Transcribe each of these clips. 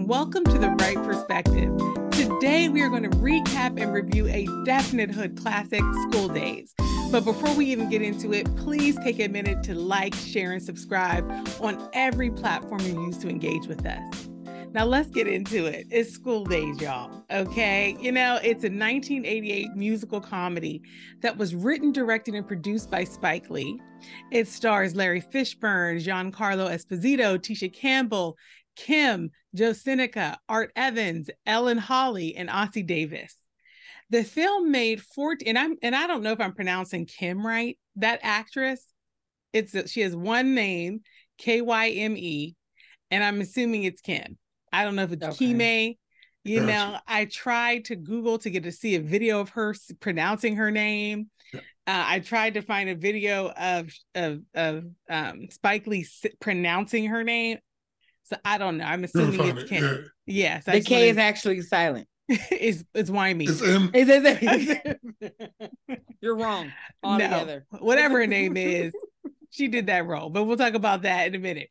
and welcome to the Wright Perspective. Today, we are going to recap and review a definite hood classic, School Daze. But before we even get into it, please take a minute to like, share, and subscribe on every platform you use to engage with us. Now, let's get into it. It's School Daze, y'all, okay? You know, it's a 1988 musical comedy that was written, directed, and produced by Spike Lee. It stars Larry Fishburne, Giancarlo Esposito, Tisha Campbell, Kyme, Seneca, Art Evans, Ellen Holly, and Ossie Davis. The film made 14, and I don't know if I'm pronouncing Kyme right. That actress, she has one name, Kyme, and I'm assuming it's Kyme. I don't know if it's Kyme. You know, I tried to Google to see a video of her pronouncing her name. I tried to find a video of Spike Lee pronouncing her name. So I don't know. I'm assuming it's Kyme. Yes. The K is actually silent. It's Wymie. It's M. You're wrong altogether. No, whatever her name is, she did that role. But we'll talk about that in a minute.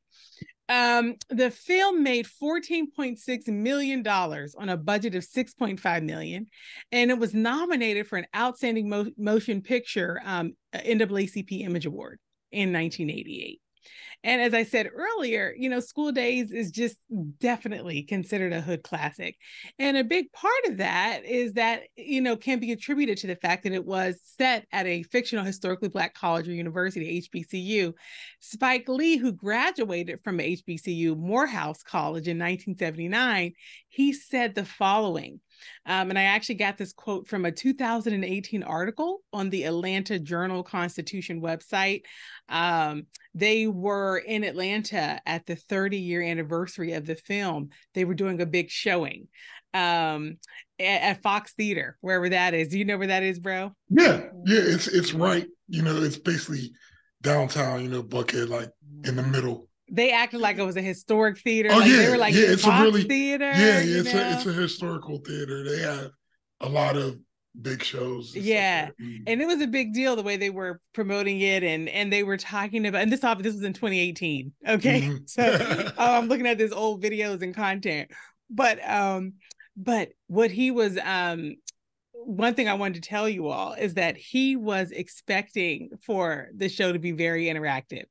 The film made $14.6 million on a budget of $6.5 million, and it was nominated for an Outstanding Motion Picture NAACP Image Award in 1988. And as I said earlier, you know, School Daze is just definitely considered a hood classic. And a big part of that is that, you know, can be attributed to the fact that it was set at a fictional historically Black college or university, HBCU. Spike Lee, who graduated from HBCU, Morehouse College in 1979, he said the following. And I actually got this quote from a 2018 article on the Atlanta Journal-Constitution website. They were in Atlanta at the 30-year anniversary of the film. They were doing a big showing at Fox Theater, wherever that is. Do you know where that is, bro? Yeah, it's right. You know, it's basically downtown, you know, Buckhead, like in the middle. They acted like it was a historic theater. Oh, like yeah. They were like it's Fox a really Theater. Yeah, it's a historical theater. They have a lot of big shows. Yeah. And it was a big deal the way they were promoting it, and they were talking about, and this was in 2018. Okay. Mm-hmm. So I'm looking at this old videos and content. But what he was one thing I wanted to tell you all is that he was expecting for the show to be very interactive.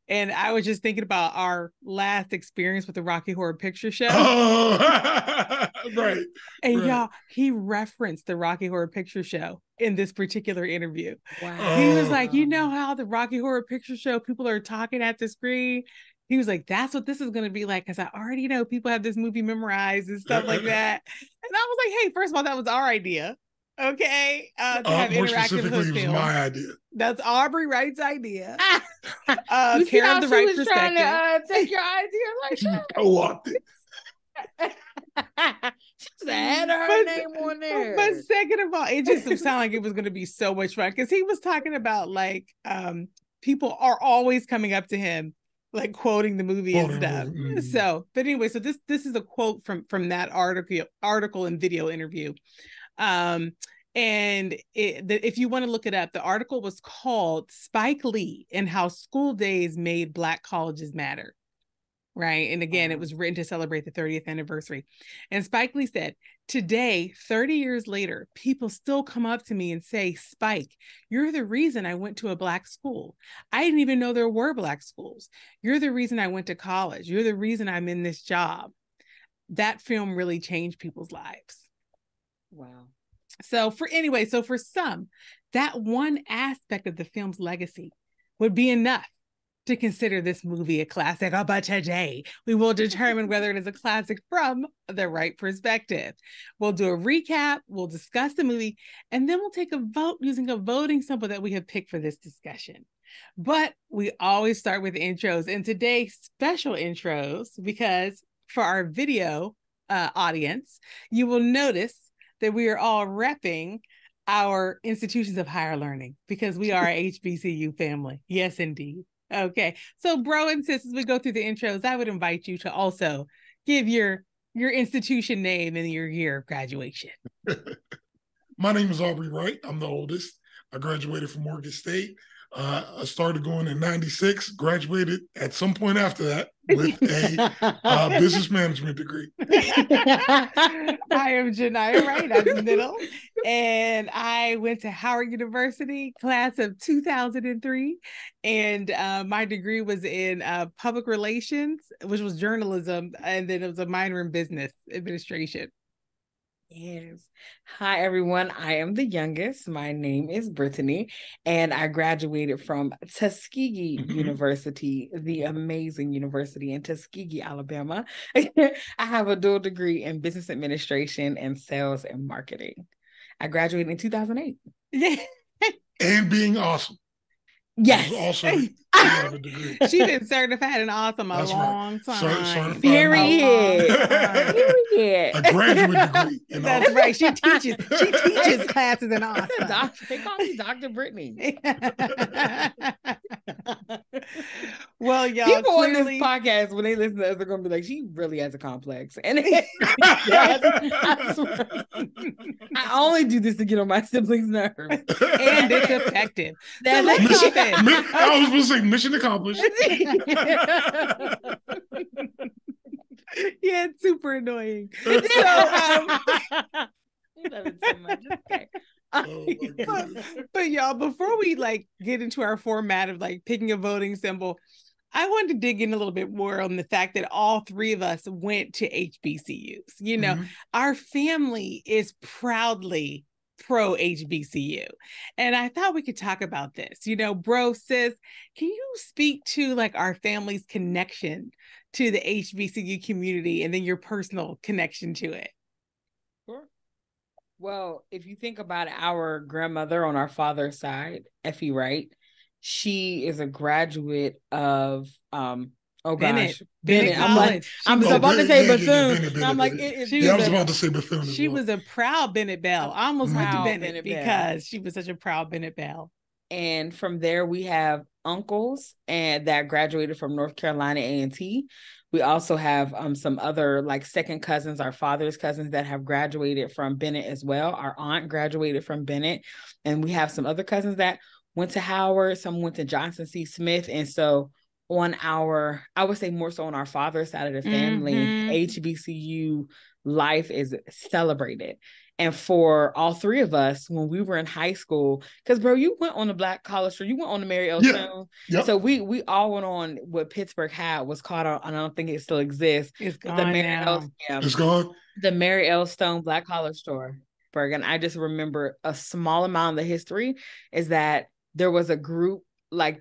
And I was just thinking about our last experience with the Rocky Horror Picture Show. Oh, right. And right. y'all, he referenced the Rocky Horror Picture Show in this particular interview. Wow. He was like, you know how the Rocky Horror Picture Show, people are talking at the screen? He was like, that's what this is going to be like, because I already know people have this movie memorized and stuff like that. And I was like, hey, first of all, that was our idea. Okay, to have more specifically, it was my idea. That's Aubrey Wright's idea. You see how the she Wright was Perspective. trying to take your idea like that? Co-opted. She had her name on there. But second of all, it just sounded like it was going to be so much fun, because he was talking about like people are always coming up to him like quoting the movie and stuff. So, but anyway, so this is a quote from that article and video interview. And if you want to look it up, the article was called Spike Lee and How School Daze Made Black Colleges Matter. Right. And again, it was written to celebrate the 30th anniversary. And Spike Lee said, today, 30 years later, people still come up to me and say, Spike, you're the reason I went to a Black school. I didn't even know there were Black schools. You're the reason I went to college. You're the reason I'm in this job. That film really changed people's lives. Wow. So for some, that one aspect of the film's legacy would be enough to consider this movie a classic. But today, we will determine whether it is a classic from the right perspective. We'll do a recap, we'll discuss the movie, and then we'll take a vote using a voting symbol that we have picked for this discussion. But we always start with intros, and today, special intros, because for our video audience, you will notice that we are all repping our institutions of higher learning, because we are a HBCU family. Yes, indeed. Okay. So bro and sis, as we go through the intros, I would invite you to also give your institution name and your year of graduation. My name is Aubrey Wright. I'm the oldest. I graduated from Morgan State. I started going in 96, graduated at some point after that with a business management degree. I am Genia Wright. I'm middle. And I went to Howard University, class of 2003. And my degree was in public relations, which was journalism. And then it was a minor in business administration. Yes. Hi, everyone. I am the youngest. My name is Brittany, and I graduated from Tuskegee University, the amazing university in Tuskegee, Alabama. I have a dual degree in business administration and sales and marketing. I graduated in 2008. Yeah. And being awesome. Yes. Also, have a degree. She's been certified in awesome a long time. Certified Period. A graduate degree. That's awesome. Right. She teaches classes in awesome. They call me Dr. Brittany. Well, y'all, people on this podcast, when they listen to us, they're gonna be like, she really has a complex. And I only do this to get on my siblings' nerves. And it's effective. I was going to say mission accomplished. Yeah, it's super annoying. You love it so much. Okay. But y'all, before we get into our format of picking a voting symbol, I wanted to dig in a little bit more on the fact that all three of us went to HBCUs. You know, our family is proudly pro HBCU. And I thought we could talk about this. You know, bro, sis, can you speak to our family's connection to the HBCU community and then your personal connection to it? Sure. Well, if you think about our grandmother on our father's side, Effie Wright, she is a graduate of Bennett. I'm about to say Bethune. I'm like, I was about to say Bethune. She was a proud Bennett Belle. I almost went to Bennett because she was such a proud Bennett Belle. And from there, we have uncles that graduated from North Carolina A&T. We also have some other second cousins, our father's cousins that have graduated from Bennett as well. Our aunt graduated from Bennett. And we have some other cousins that went to Howard, some went to Johnson C. Smith. And so I would say more so on our father's side of the family, HBCU life is celebrated. And for all three of us, when we were in high school, because bro, you went on the Black College Tour, you went on the Mary L. Stone. Yep. So we all went on what Pittsburgh had was called, I don't think it still exists. It's gone now. It's gone. The Mary L. Stone Black College Tour. And I just remember a small amount of the history is that there was a group,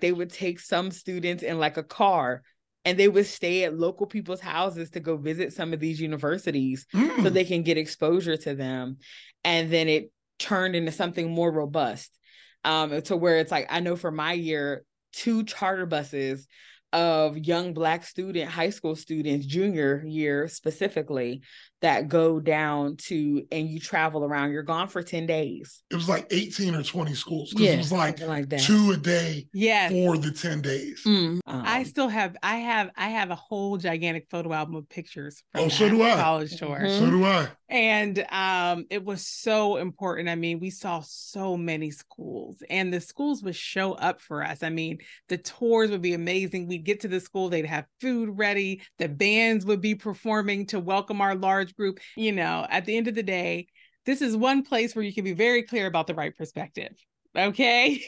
they would take some students in a car and they would stay at local people's houses to go visit some of these universities so they can get exposure to them. And then it turned into something more robust to where it's I know for my year, 2 charter buses of young Black high school students, junior year specifically, that go down to, and you travel around. You're gone for 10 days. It was 18 or 20 schools. Yeah, it was that. 2 a day for the 10 days. I still have, I have a whole gigantic photo album of pictures from so do I. college tour. So do I. And it was so important. I mean, we saw so many schools and the schools would show up for us. I mean, the tours would be amazing. We'd get to the school, they'd have food ready. The bands would be performing to welcome our large group. You know, at the end of the day, this is one place where you can be very clear about the right perspective. Okay.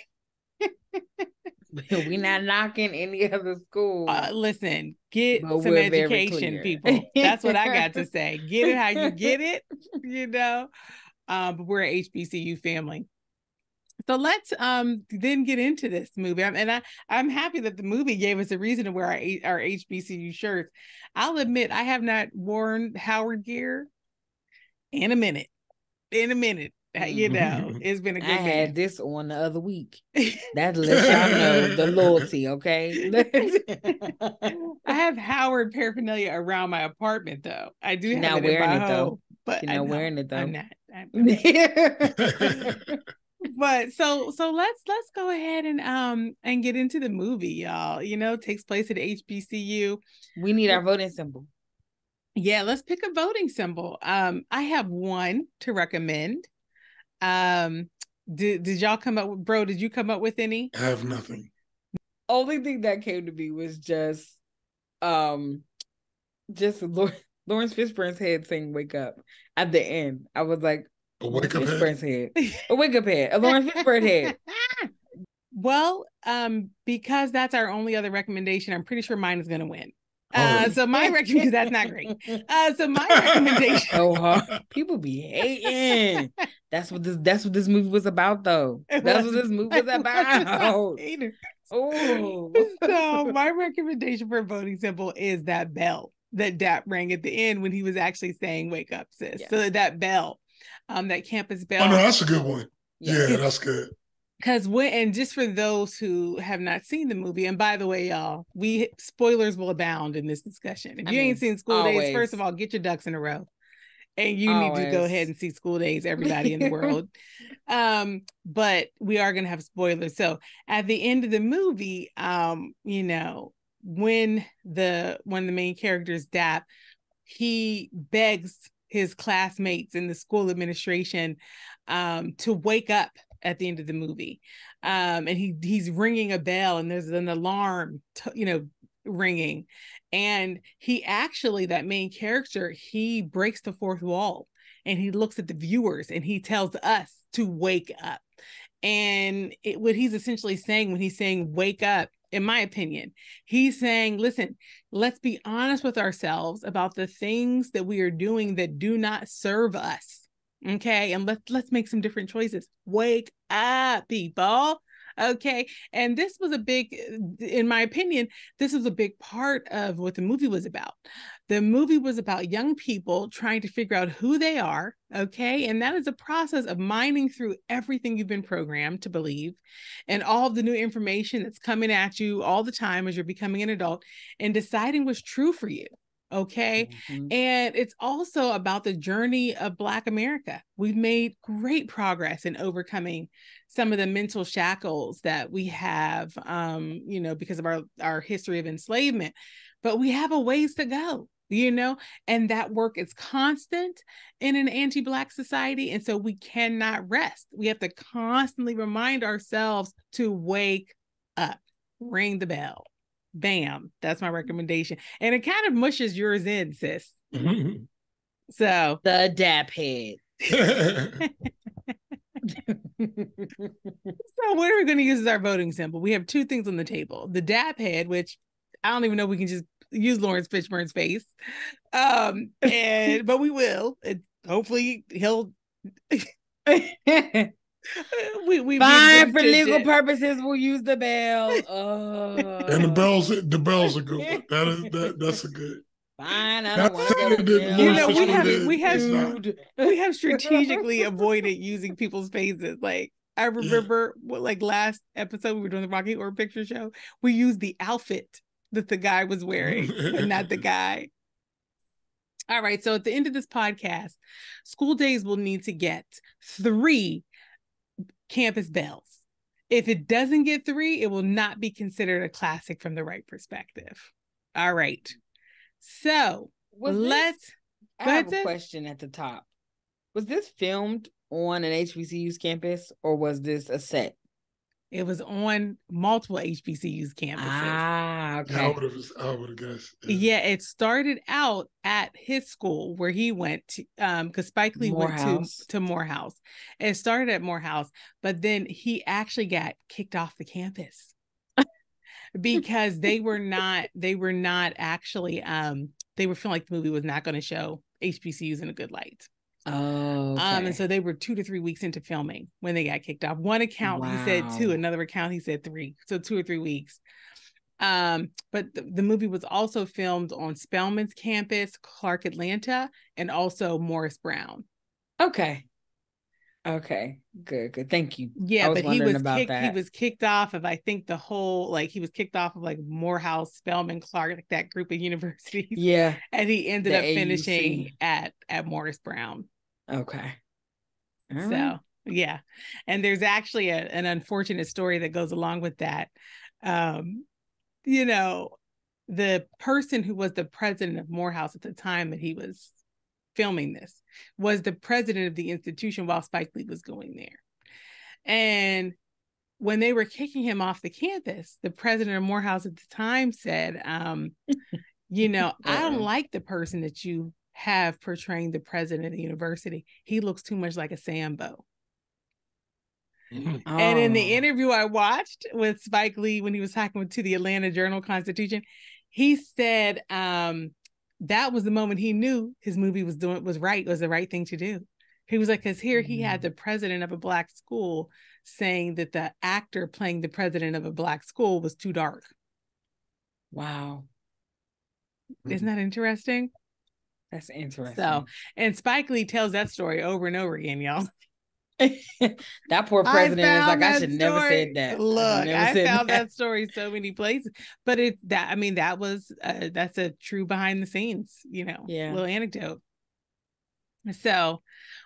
We're not knocking any other school. Listen, get some education, people. That's what I got to say. Get it how you get it, you know. But we're an HBCU family. So let's then get into this movie. I'm happy that the movie gave us a reason to wear our HBCU shirts. I'll admit I have not worn Howard gear in a minute. You know, it's been a good I had this on the other week. That lets y'all know the loyalty, okay? I have Howard paraphernalia around my apartment, though. I do have not it wearing in my it though. home, but You're not wearing it though. I'm not. But so let's go ahead and get into the movie, y'all. You know, it takes place at HBCU. We need our voting symbol. Yeah, let's pick a voting symbol. I have one to recommend. Did y'all come up with, bro? Did you come up with any? I have nothing. Only thing that came to me was just Lawrence Fishburne's head saying "wake up" at the end. I was like, A wake up Fishburne's head. a wake up head, a Lawrence Fishburne head. Well, because that's our only other recommendation, I'm pretty sure mine is going to win. Oh. So my recommendation, that's not great. So my recommendation. Oh, people be hating. That's what this movie was about, though. That's what this movie was about. Oh. So my recommendation for voting symbol is that bell that Dap rang at the end when he was actually saying "wake up, sis." Yeah. So that bell, that campus bell. Oh no, that's a good one. Yeah, that's good. Because and just for those who have not seen the movie, and by the way, y'all, spoilers will abound in this discussion. If you ain't seen School Daze, first of all, get your ducks in a row. And you need to go ahead and see School Daze, everybody in the world. But we are going to have spoilers. So at the end of the movie, you know, when one of the main characters, Dap, he begs his classmates in the school administration to wake up at the end of the movie. And he's ringing a bell and there's an alarm, ringing. And he actually, that main character, he breaks the fourth wall and he looks at the viewers and he tells us to wake up. And what he's essentially saying when he's saying wake up, in my opinion, he's saying, listen, let's be honest with ourselves about the things that we are doing that do not serve us. Okay. And let's make some different choices. Wake up, people. Okay. And this was in my opinion, this was a big part of what the movie was about. The movie was about young people trying to figure out who they are. Okay. And that is a process of mining through everything you've been programmed to believe and all of the new information that's coming at you all the time as you're becoming an adult and deciding what's true for you. Okay. Mm-hmm. And it's also about the journey of Black America. We've made great progress in overcoming some of the mental shackles that we have, because of our history of enslavement, but we have a ways to go, and that work is constant in an anti-Black society. And so we cannot rest. We have to constantly remind ourselves to wake up, ring the bell. Bam. That's my recommendation. And it kind of mushes yours in, sis. Mm-hmm. So the Dap head. So what are we going to use as our voting symbol? We have two things on the table. The Dap head, which I don't even know if we can just use Lawrence Fishburne's face. But we will. Hopefully he'll we fine for legal purposes. We'll use the bell. And the bells are good. That's a good. Fine, I don't want to we have strategically avoided using people's faces. Like I remember, last episode we were doing the Rocky Horror Picture Show, we used the outfit that the guy was wearing, but not the guy. All right, so at the end of this podcast, School Daze will need to get 3 campus bells. If it doesn't get 3, it will not be considered a classic from the Wright perspective. All right. So I have a question at the top. Was this filmed on an HBCU's campus or was this a set? It was on multiple HBCU's campuses. Ah, okay. I would have guessed. Yeah, it started out at his school where he went to, because Spike Lee went to Morehouse. It started at Morehouse, but then he actually got kicked off the campus because they were not actually, they were feeling like the movie was not going to show HBCUs in a good light. Oh, okay. And so they were 2 to 3 weeks into filming when they got kicked off. One account he said 2, another account he said 3, so 2 or 3 weeks. But the movie was also filmed on Spelman's campus, Clark Atlanta, and also Morris Brown. Okay, good. Thank you. Yeah, but he was kicked off of, I think, the whole, he was kicked off of Morehouse, Spelman, Clark, that group of universities. Yeah, and he ended up finishing at Morris Brown. Okay. All right. Yeah. And there's actually an unfortunate story that goes along with that. The person who was the president of Morehouse at the time that he was filming this was the president of the institution while Spike Lee was going there. And when they were kicking him off the campus, the president of Morehouse at the time said, you know, I don't like the person that you have portraying the president of the university. He looks too much like a Sambo. And in the interview I watched with Spike Lee when he was talking to the Atlanta Journal-Constitution, he said that was the moment he knew his movie was the right thing to do. He was like, because here he had the president of a Black school saying that the actor playing the president of a Black school was too dark. Wow. Isn't that interesting? That's interesting. So, and Spike Lee tells that story over and over again, y'all. That poor president is like, I should never said that. Look, I found that story so many places, but that's a true behind the scenes, little anecdote. So,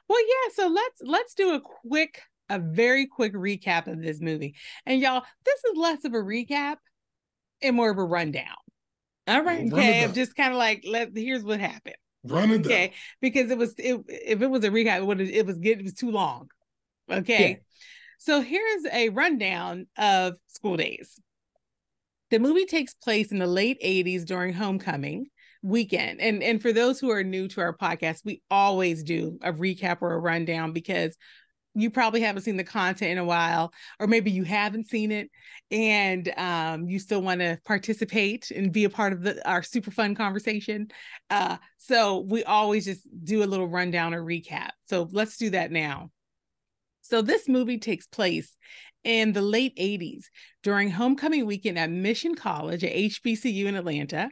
well, yeah. So let's do a very quick recap of this movie. And y'all, this is less of a recap and more of a rundown. All right. Okay. I'm just kind of like, here's what happened. Run it down. Because if it was a recap, it was too long. Okay. Yeah. So here's a rundown of School Daze. The movie takes place in the late 80s during homecoming weekend. And for those who are new to our podcast, we always do a recap or a rundown because you probably haven't seen the content in a while, or maybe you haven't seen it and you still want to participate and be a part of our super fun conversation. So we always just do a little rundown or recap. So let's do that now. So this movie takes place in the late 80s during homecoming weekend at Mission College at HBCU in Atlanta.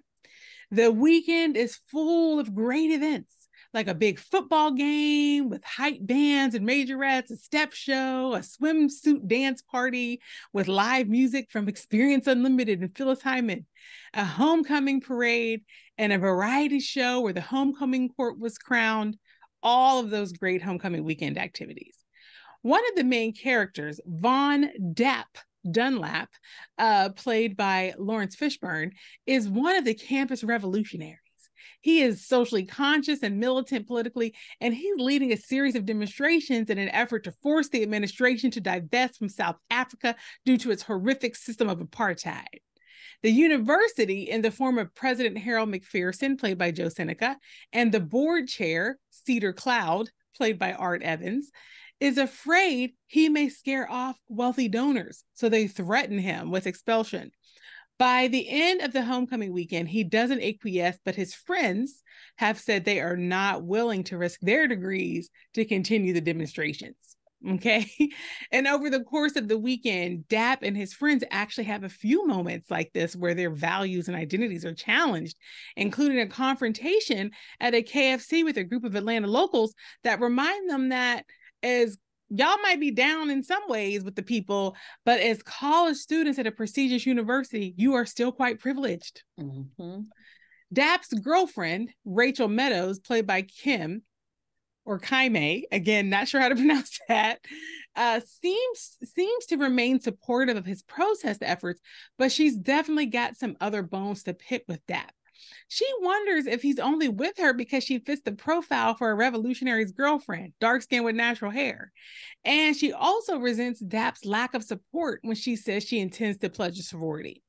The weekend is full of great events, like a big football game with hype bands and majorettes, a step show, a swimsuit dance party with live music from Experience Unlimited and Phyllis Hyman, a homecoming parade, and a variety show where the homecoming court was crowned. All of those great homecoming weekend activities. One of the main characters, Von Dunlap, played by Larry Fishburne, is one of the campus revolutionaries. He is socially conscious and militant politically, and he's leading a series of demonstrations in an effort to force the administration to divest from South Africa due to its horrific system of apartheid. The university, in the form of President Harold McPherson, played by Joe Seneca, and the board chair, Cedar Cloud, played by Art Evans, is afraid he may scare off wealthy donors, so they threaten him with expulsion. By the end of the homecoming weekend, he doesn't acquiesce, but his friends have said they are not willing to risk their degrees to continue the demonstrations. Okay. And over the course of the weekend, Dap and his friends actually have a few moments like this where their values and identities are challenged, including a confrontation at a KFC with a group of Atlanta locals that remind them that as y'all might be down in some ways with the people, but as college students at a prestigious university, you are still quite privileged. Mm-hmm. Dap's girlfriend, Rachel Meadows, played by Kyme, again, not sure how to pronounce that, seems to remain supportive of his protest efforts, but she's definitely got some other bones to pick with Dap. She wonders if he's only with her because she fits the profile for a revolutionary's girlfriend, dark skin with natural hair. And she also resents Dap's lack of support when she says she intends to pledge a sorority.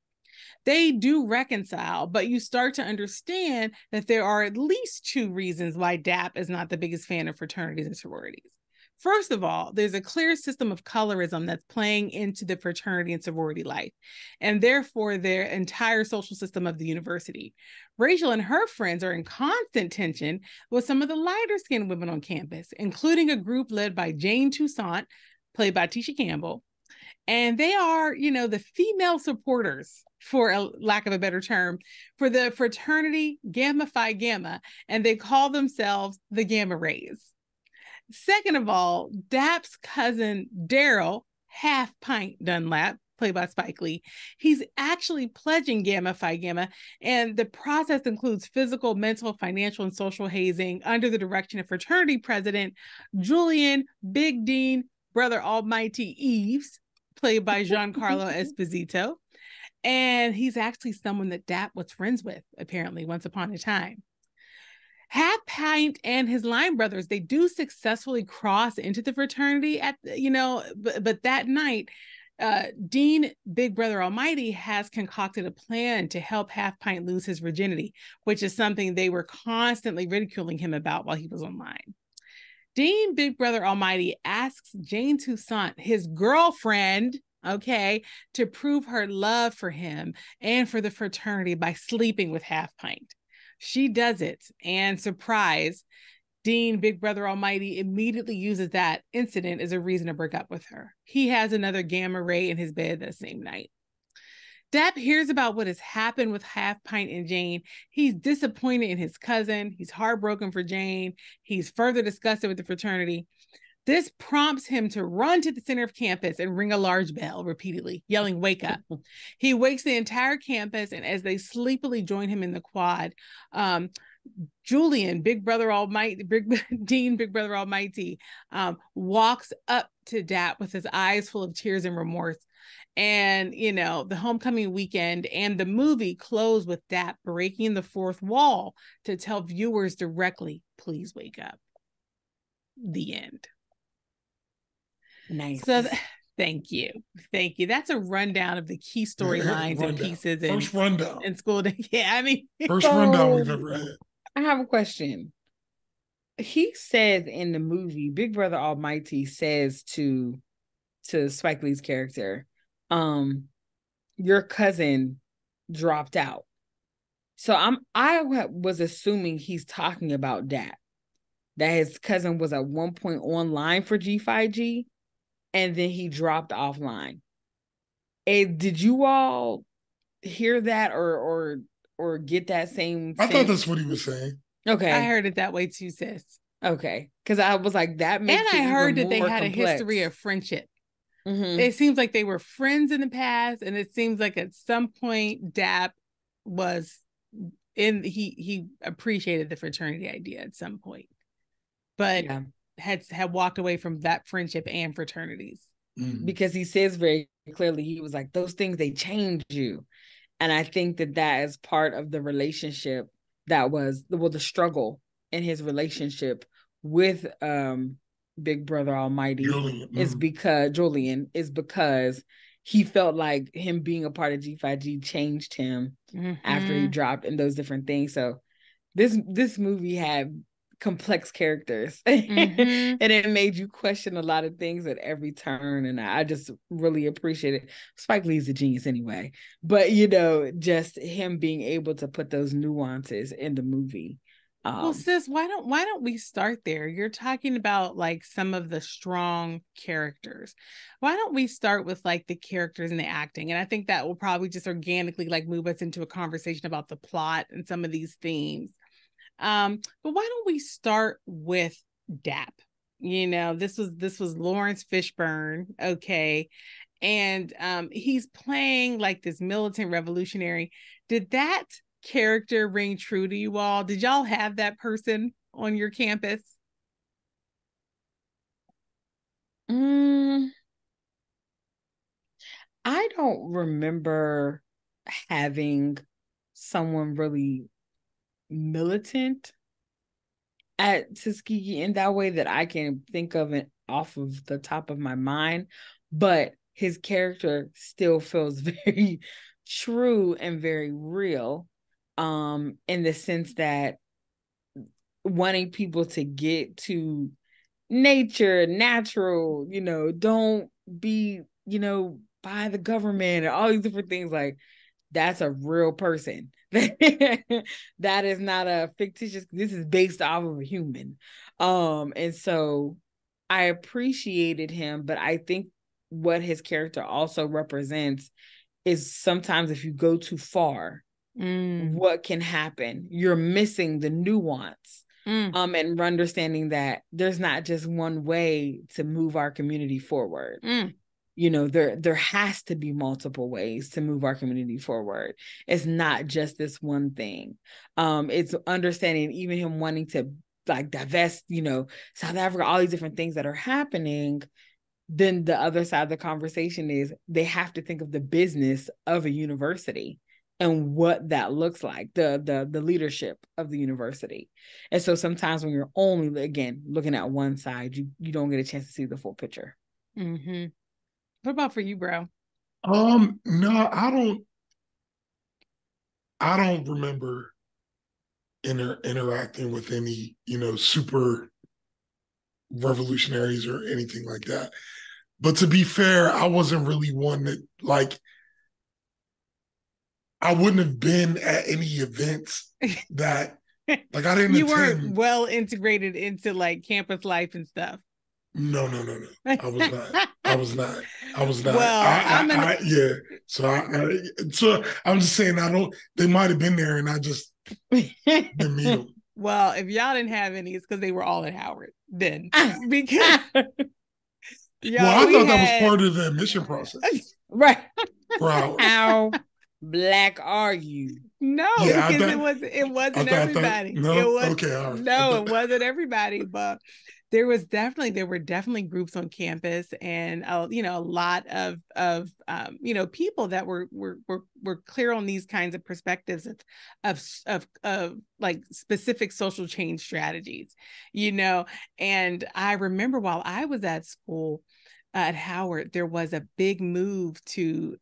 They do reconcile, but you start to understand that there are at least two reasons why Dap is not the biggest fan of fraternities and sororities. First of all, there's a clear system of colorism that's playing into the fraternity and sorority life, and therefore their entire social system of the university. Rachel and her friends are in constant tension with some of the lighter-skinned women on campus, including a group led by Jane Toussaint, played by Tisha Campbell. And they are, the female supporters, for a lack of a better term, for the fraternity Gamma Phi Gamma, and they call themselves the Gamma Rays. Second of all, Dap's cousin, Daryl, Half Pint Dunlap, played by Spike Lee, he's actually pledging Gamma Phi Gamma, and the process includes physical, mental, financial, and social hazing under the direction of fraternity president Julian Big Dean, Brother Almighty Eves, played by Giancarlo Esposito, and he's actually someone that Dap was friends with, apparently, once upon a time. Hap Pint and his line brothers, they do successfully cross into the fraternity but that night, Dean Big Brother Almighty has concocted a plan to help Half Pint lose his virginity, which is something they were constantly ridiculing him about while he was online. Dean Big Brother Almighty asks Jane Toussaint, his girlfriend, to prove her love for him and for the fraternity by sleeping with Half Pint. She does it, and surprise, Dean Big Brother Almighty immediately uses that incident as a reason to break up with her. He has another gamma ray in his bed that same night. Depp hears about what has happened with Half Pint and Jane. He's disappointed in his cousin. He's heartbroken for Jane. He's further disgusted with the fraternity. This prompts him to run to the center of campus and ring a large bell repeatedly, yelling, "Wake up." He wakes the entire campus, and as they sleepily join him in the quad, Julian, Big Brother Almighty, Dean Big Brother Almighty, walks up to Dap with his eyes full of tears and remorse. And, the homecoming weekend and the movie close with Dap breaking the fourth wall to tell viewers directly, "Please wake up." The end. Nice. So thank you. That's a rundown of the key storylines and pieces. First rundown. In School Daze. Yeah, first rundown we've ever had. I have a question. He says in the movie, Big Brother Almighty says to Spike Lee's character, your cousin dropped out. So I was assuming he's talking about that his cousin was at one point online for G5G, and then he dropped offline. And did you all hear that or get that same? I thought that's what he was saying. Okay, I heard it that way too, sis. Okay, because I was like, that makes. And I heard that they had complex. a history of friendship. Mm-hmm. It seems like they were friends in the past, and it seems like at some point Dap was he appreciated the fraternity idea at some point, but had walked away from that friendship and fraternities. Because he says very clearly, he was like, those things, they change you. And I think that is part of the relationship that was the struggle in his relationship with Big Brother Almighty is because he felt like him being a part of G5G changed him after he dropped and those different things. So this movie had complex characters and it made you question a lot of things at every turn, and I just really appreciate it. Spike Lee's a genius anyway, but just him being able to put those nuances in the movie. Well, sis, why don't we start there? You're talking about like some of the strong characters. Why don't we start with like the characters and the acting? And I think that will probably just organically like move us into a conversation about the plot and some of these themes. But why don't we start with Dap? This was Lawrence Fishburne, okay, and he's playing like this militant revolutionary. Did that character ring true to you all? Did y'all have that person on your campus? I don't remember having someone really militant at Tuskegee in that way that I can think of it off of the top of my mind, but his character still feels very true and very real, in the sense that wanting people to get to natural, don't be, by the government and all these different things. Like, that's a real person. That is not a fictitious, this is based off of a human. And so I appreciated him, but I think what his character also represents is sometimes if you go too far, what can happen? You're missing the nuance. And understanding that there's not just one way to move our community forward. There has to be multiple ways to move our community forward. It's not just this one thing. It's understanding even him wanting to like divest, South Africa, all these different things that are happening. Then the other side of the conversation is they have to think of the business of a university. and what that looks like, the leadership of the university. And so sometimes when you're only, again, looking at one side, you don't get a chance to see the full picture. Mm-hmm. What about for you, bro? No, I don't remember interacting with any, super revolutionaries or anything like that. But to be fair, I wasn't really one that, like, I wouldn't have been at any events that, like, I didn't You attend. weren't well integrated into like campus life and stuff. No. I was not. Well, yeah. So I'm just saying, they might have been there and I just didn't meet them. Well, if y'all didn't have any, it's because they were all at Howard then. Because I thought that was part of the admission process. Right. For Howard. How black are you? No, Yeah, because it wasn't everybody. It wasn't everybody, but there were definitely groups on campus, and a lot of people that were clear on these kinds of perspectives of like specific social change strategies, and I remember while I was at school at Howard, there was a big move to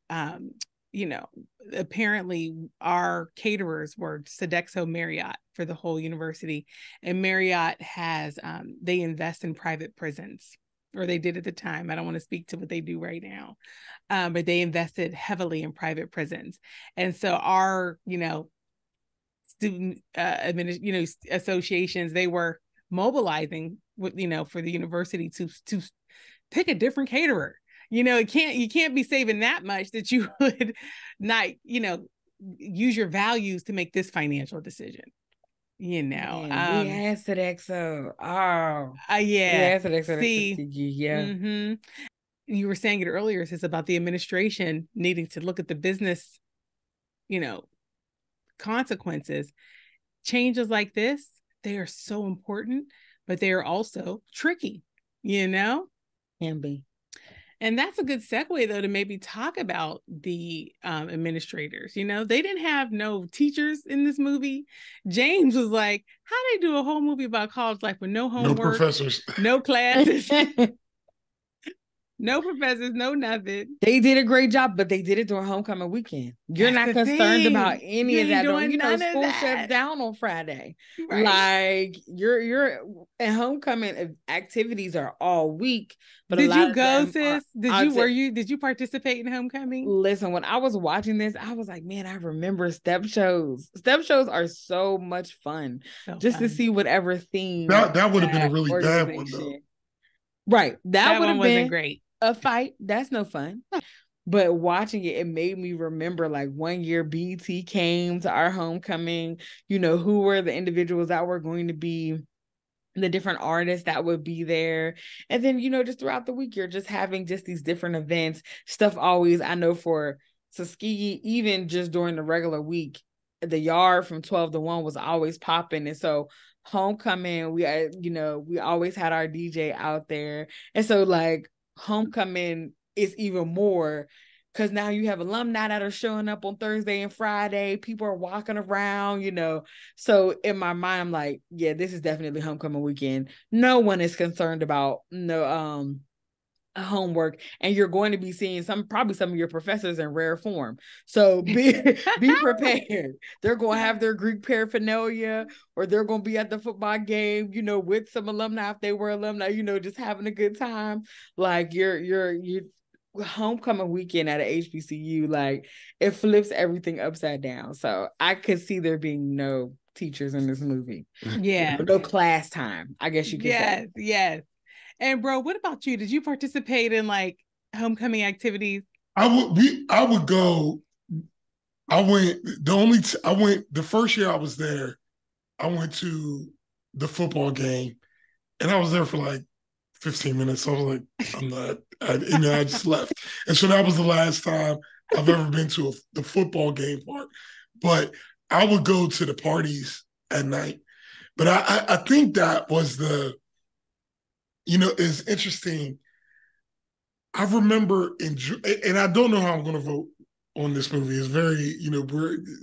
apparently our caterers were Sodexo Marriott for the whole university. And Marriott has, they invest in private prisons, or they did at the time. I don't want to speak to what they do right now, but they invested heavily in private prisons. And so our, student, associations, they were mobilizing with, for the university to pick a different caterer. You can't be saving that much that you would not, use your values to make this financial decision. Man, we had Sodexo. Yeah. We had Sodexo. See, yeah. Mm-hmm. You were saying it earlier. It's about the administration needing to look at the business, consequences. Changes like this, they are so important, but they are also tricky, Can be. And that's a good segue, though, to maybe talk about the administrators. They didn't have no teachers in this movie. James was like, how they do a whole movie about college life with no homework, no professors, no classes, no professors, no nothing. They did a great job, but they did it during homecoming weekend. You're not concerned about any of that. School shuts down on Friday. Right. Like you're and homecoming activities are all week. But did you go, sis? Did you participate in homecoming? Listen, when I was watching this, I was like, man, I remember step shows. Step shows are so much fun. To see whatever theme. That would have been a really bad one, though. Right. That would have been great. A fight. That's no fun. But watching it, it made me remember, like, one year BT came to our homecoming, who were the individuals that were going to be the different artists that would be there. And then, just throughout the week, you're just having just these different events. Stuff always, I know for Tuskegee, even just during the regular week, the yard from 12 to 1 was always popping. And so homecoming, we always had our DJ out there. And so, like, homecoming is even more, because now you have alumni that are showing up on Thursday and Friday. People are walking around, So in my mind, I'm like, yeah, this is definitely homecoming weekend. No one is concerned about homework, and you're going to be seeing probably some of your professors in rare form. So be prepared. They're going to have their Greek paraphernalia, or they're going to be at the football game, with some alumni if they were alumni, just having a good time. Like you're homecoming weekend at a HBCU, like, it flips everything upside down. So I could see there being no teachers in this movie. Yeah. No class time, I guess you could say. Yes. And bro, what about you? Did you participate in like homecoming activities? I would go. I went the first year I was there, I went to the football game, and I was there for like 15 minutes. So I was like, I'm not, I just left. And so that was the last time I've ever been to the football game part. But I would go to the parties at night. But I think that was it's interesting. I remember and I don't know how I'm going to vote on this movie. It's very,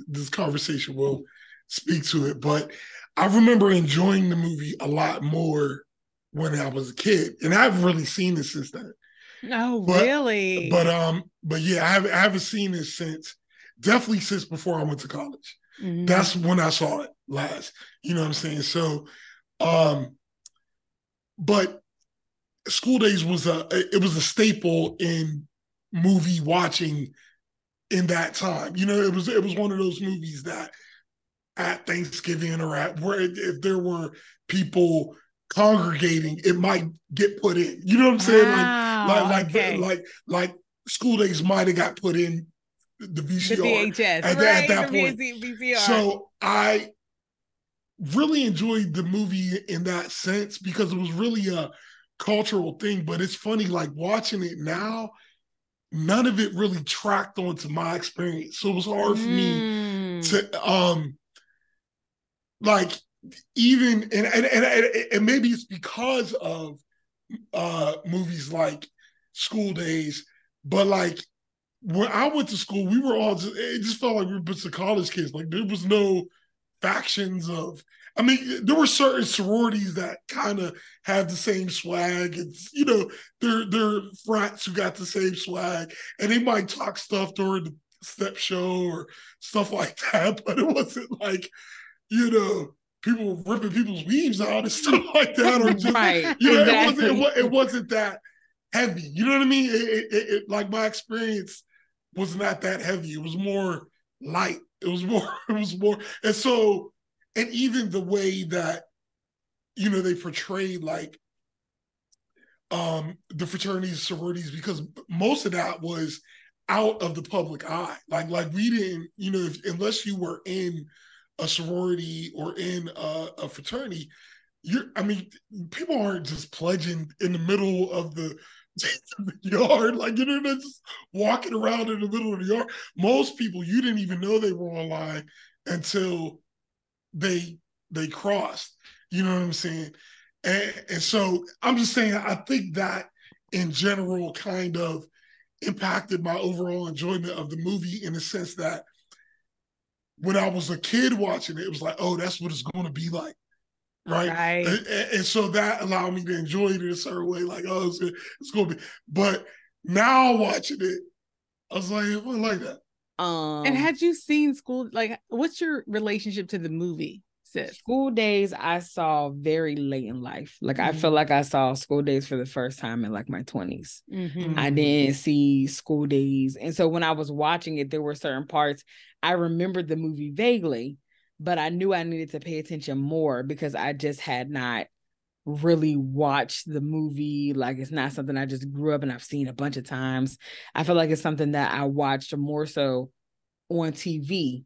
this conversation will speak to it. But I remember enjoying the movie a lot more when I was a kid, and I haven't really seen it since then. Oh, really? But yeah, I haven't seen it since, definitely since before I went to college. Mm-hmm. That's when I saw it last. You know what I'm saying? So, but School Daze was a staple in movie watching in that time. It was one of those movies that at Thanksgiving or where if there were people congregating, it might get put in. You know what I'm saying? Like School Daze might have got put in the VCR, the VHS, at that point. VCR. So I really enjoyed the movie in that sense because it was really a cultural thing. But it's funny, like watching it now, none of it really tracked onto my experience. So it was hard for me to like even and maybe it's because of movies like School Daze, but like when I went to school, we were all it just felt like we were a bunch of college kids. Like there was no factions of, I mean, there were certain sororities that kind of had the same swag. It's, they're frats who got the same swag, and they might talk stuff during the step show or stuff like that, but it wasn't like, people ripping people's weaves out and stuff like that, or just, right. Exactly. It wasn't that heavy. You know what I mean? It like my experience was not that heavy. It was more light. It was more, and so, and even the way that, they portrayed like the fraternities, sororities, because most of that was out of the public eye. Like we didn't, unless you were in a sorority or in a fraternity, people aren't just pledging in the middle of the yard, like, they're just walking around in the middle of the yard. Most people, you didn't even know they were online until they crossed. You know what I'm saying? And so I'm just saying, I think that in general kind of impacted my overall enjoyment of the movie, in the sense that when I was a kid watching it, it was like, oh, that's what it's going to be like. Right. And so that allowed me to enjoy it in a certain way. Like, oh, it's going to be. But now watching it, I was like, I don't like that. And had you seen School, like, what's your relationship to the movie, sis? School Daze I saw very late in life. Like, I feel like I saw School Daze for the first time in like my 20s. I didn't see School Daze. And so when I was watching it, there were certain parts I remembered the movie vaguely, but I knew I needed to pay attention more because I just had not really watched the movie. Like, it's not something I just grew up and I've seen a bunch of times. I feel like it's something that I watched more so on TV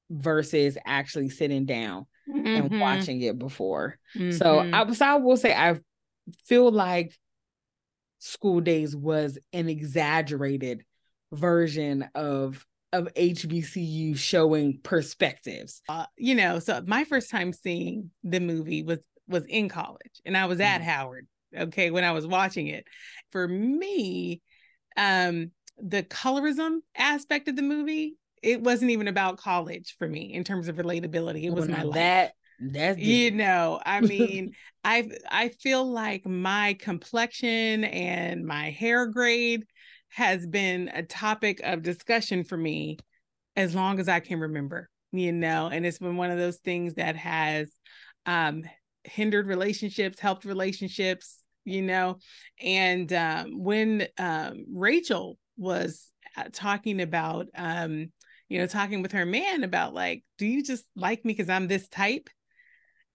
versus actually sitting down and watching it before. So I will say I feel like School Daze was an exaggerated version of HBCU showing perspectives. So my first time seeing the movie was in college, and I was at Howard, okay, when I was watching it. For me, the colorism aspect of the movie, it wasn't even about college for me in terms of relatability. It was my life. That's I mean, I feel like my complexion and my hair grade has been a topic of discussion for me as long as I can remember, and it's been one of those things that has hindered relationships, helped relationships, and when Rachel was talking about, talking with her man about, like, do you just like me because I'm this type?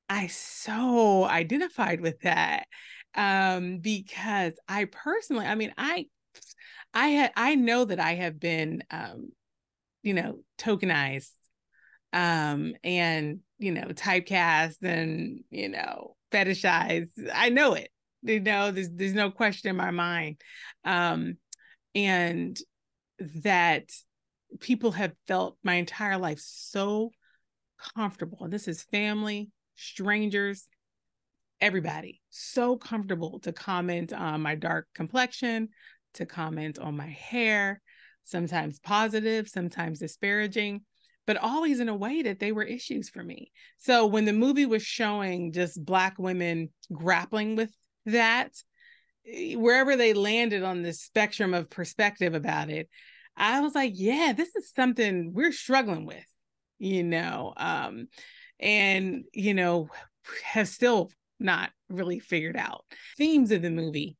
I so identified with that, because I personally, I mean, I know that I have been, tokenized, and, typecast and, fetishized. I know it, there's no question in my mind. And that people have felt my entire life so comfortable. And this is family, strangers, everybody, so comfortable to comment on my dark complexion, to comment on my hair, sometimes positive, sometimes disparaging, but always in a way that they were issues for me. So when the movie was showing just Black women grappling with that, wherever they landed on the spectrum of perspective about it, I was like, yeah, this is something we're struggling with, and, have still not really figured out. Themes of the movie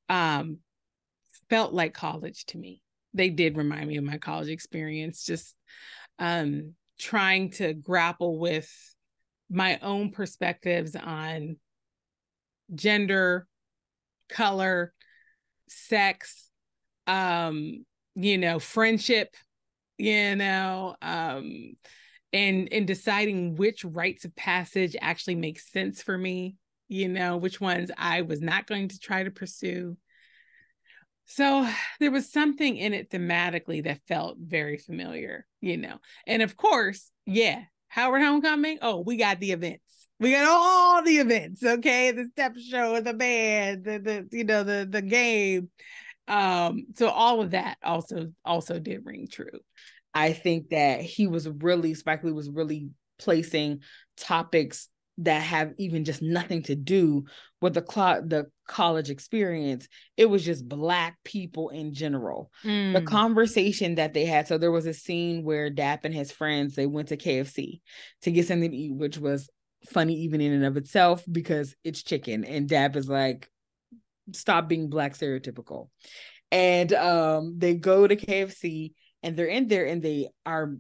felt like college to me. They did remind me of my college experience, just trying to grapple with my own perspectives on gender, color, sex, friendship, and deciding which rites of passage actually make sense for me, which ones I was not going to try to pursue. So there was something in it thematically that felt very familiar, and of course, Howard Homecoming. Oh, we got the events. We got all the events. Okay. The step show, the band, the game. So all of that also did ring true. I think that Spike Lee was really placing topics that have even just nothing to do with the college experience. It was just Black people in general. The conversation that they had. So there was a scene where Dap and his friends, they went to KFC to get something to eat, which was funny even in and of itself because it's chicken. And Dap is like, stop being Black stereotypical. And they go to KFC and they're in there and they are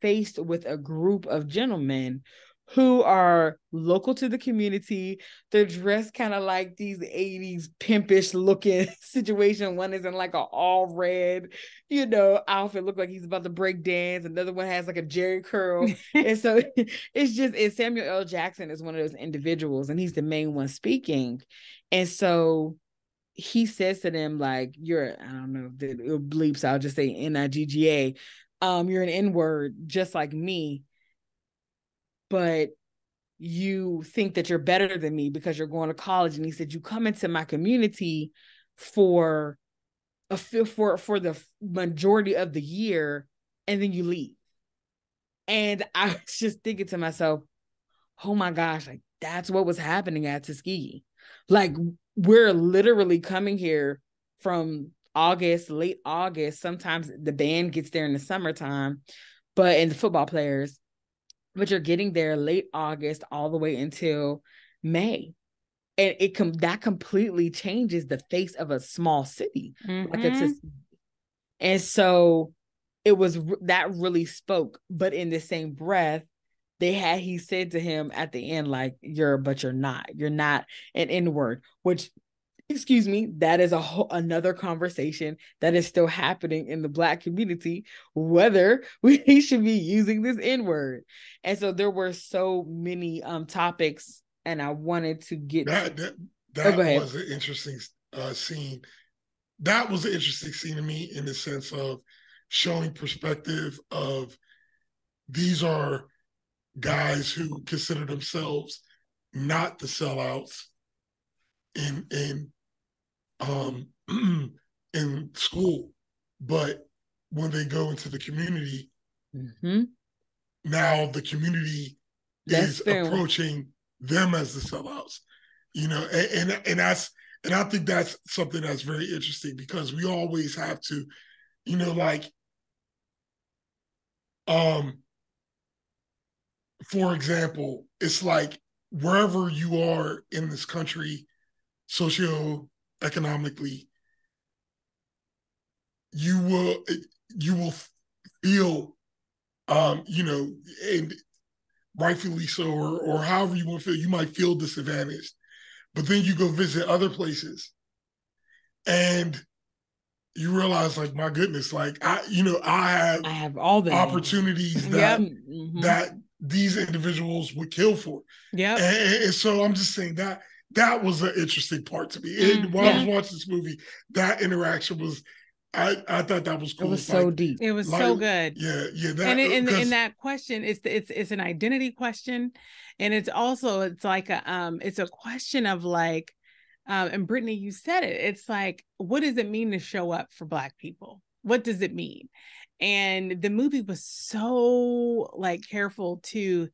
faced with a group of gentlemen who are local to the community. They're dressed kind of like these 80s pimpish looking situation. One is in like an all red, outfit, look like he's about to break dance. Another one has like a Jerry curl. And so and Samuel L. Jackson is one of those individuals and he's the main one speaking. And so he says to them, like, I don't know if it bleeps, I'll just say Nigga. You're an N-word just like me. But you think that you're better than me because you're going to college. And he said, you come into my community for the majority of the year and then you leave. And I was just thinking to myself, oh my gosh, like that's what was happening at Tuskegee. Like we're literally coming here from late August. Sometimes the band gets there in the summertime, and the football players, but you're getting there late August all the way until May. And that completely changes the face of a small city. Mm-hmm. And so that really spoke. But in the same breath, he said to him at the end, like, you're not an N-word, which, excuse me, that is another conversation that is still happening in the Black community, whether we should be using this N-word. And so there were so many topics, and I wanted to get that was an interesting scene. That was an interesting scene to me in the sense of showing perspective of these are guys who consider themselves not the sellouts in school, but when they go into the community, now the community is approaching them as the sellouts, and I think that's something that's very interesting because we always have to, for example, it's like wherever you are in this country, socioeconomically, you will feel, and rightfully so, or however you want to feel, you might feel disadvantaged. But then you go visit other places and you realize, like, my goodness, like I have all the opportunities that these individuals would kill for. Yeah. And so I'm just saying that was an interesting part to me. While I was watching this movie, that interaction was, I thought that was cool. It was so deep. It was so good. Yeah. In that question, it's an identity question, and it's like it's a question of like, and Brittany, you said it. It's like, what does it mean to show up for Black people? What does it mean? And the movie was so like careful to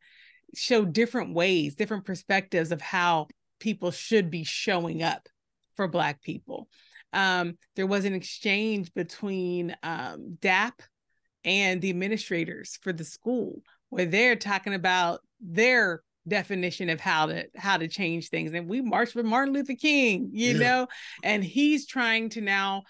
show different ways, different perspectives of how people should be showing up for Black people. There was an exchange between DAP and the administrators for the school, where they're talking about their definition of how to change things. And we marched with Martin Luther King, you know, and he's trying to now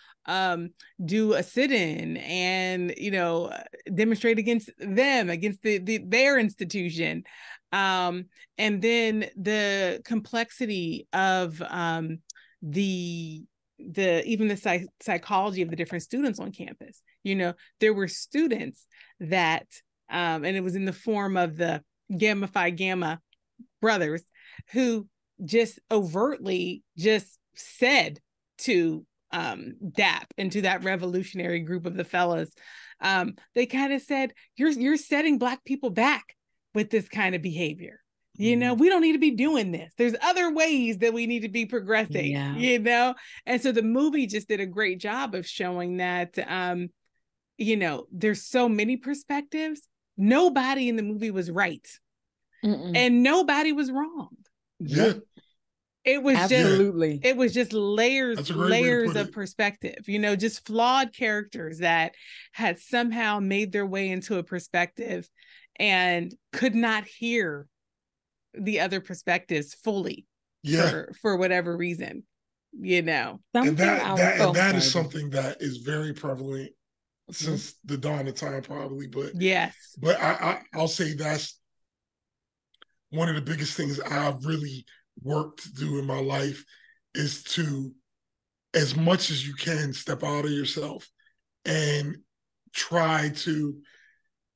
do a sit-in and, you know, demonstrate against them, against their institution. And then the complexity of the psychology of the different students on campus. You know, there were students that, and it was in the form of the Gamma Phi Gamma brothers, who just overtly just said to DAP and to that revolutionary group of the fellas, they kind of said, you're setting Black people back with this kind of behavior. You know, we don't need to be doing this. There's other ways that we need to be progressing, you know? And so the movie just did a great job of showing that, you know, there's so many perspectives. Nobody in the movie was right. And nobody was wrong. Yeah. It was absolutely. It was just layers of perspective, you know, just flawed characters that had somehow made their way into a perspective and could not hear the other perspectives fully for whatever reason, you know. And that is something that is very prevalent since the dawn of time, probably. But but I'll say that's one of the biggest things I've really worked to do in my life, is to, as much as you can, step out of yourself and try to,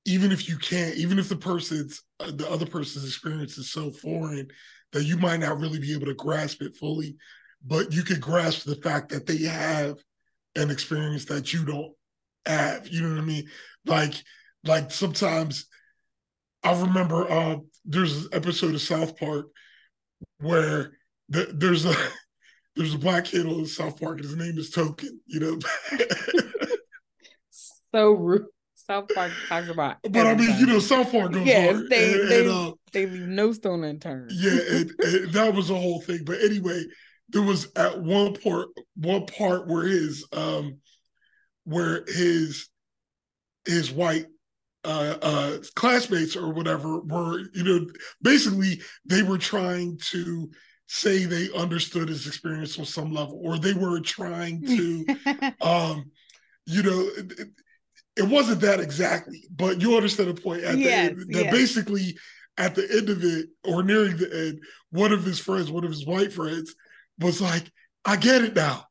even if you can't, even if the other person's experience is so foreign that you might not really be able to grasp it fully, but you could grasp the fact that they have an experience that you don't have. You know what I mean? Like sometimes I remember there's an episode of South Park where there's a Black kid on South Park and his name is Token, you know. So rude. South Park talks about but everything. I mean, you know, South Park goes hard. They leave no stone unturned. Yeah, and that was the whole thing. But anyway, there was at one part where his white classmates or whatever were, you know, basically they were trying to say they understood his experience on some level, or they were trying to, you know, it wasn't that exactly, but you understand the point. Basically at the end of it, or nearing the end, one of his white friends was like, I get it now.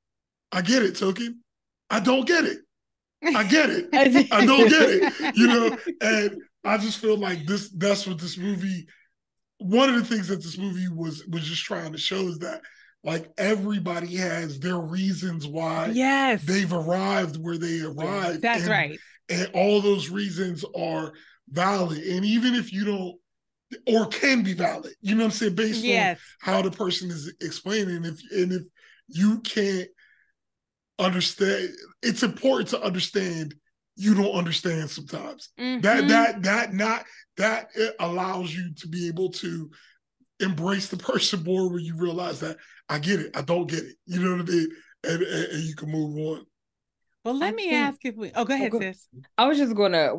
I get it, Token. I don't get it. I get it. I don't get it. You know, and I just feel like that's what this movie, one of the things that this movie was just trying to show is that, like, everybody has their reasons why they've arrived where they arrived. That's right. And all those reasons are valid. And even if you don't, or can be valid, you know what I'm saying, based on how the person is explaining. If you can't understand, it's important to understand you don't understand sometimes. That it allows you to be able to embrace the person more when you realize that I get it, I don't get it. You know what I mean? And you can move on. Well, let me ask if we... Oh, go ahead, sis. I was just going to...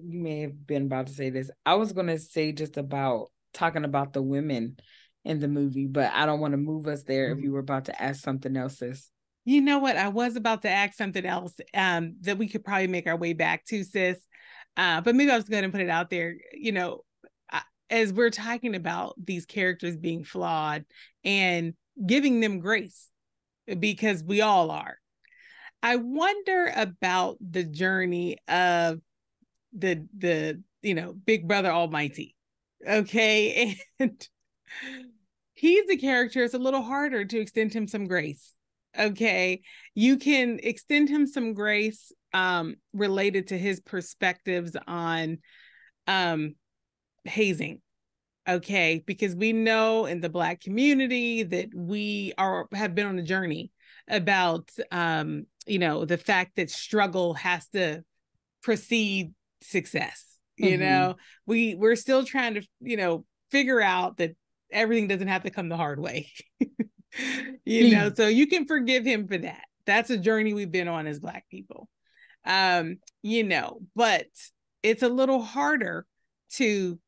you may have been about to say this. I was going to say just about talking about the women in the movie, but I don't want to move us there if you were about to ask something else, sis. You know what? I was about to ask something else that we could probably make our way back to, sis. But maybe I'll just go ahead and put it out there. You know, as we're talking about these characters being flawed and giving them grace, because we all are. I wonder about the journey of the you know, Big Brother Almighty. Okay. And he's a character, it's a little harder to extend him some grace. Okay. You can extend him some grace related to his perspectives on hazing. Okay. Because we know in the Black community that we have been on a journey about the fact that struggle has to precede success. We're still trying to, figure out that everything doesn't have to come the hard way. So you can forgive him for that. That's a journey we've been on as Black people. But it's a little harder to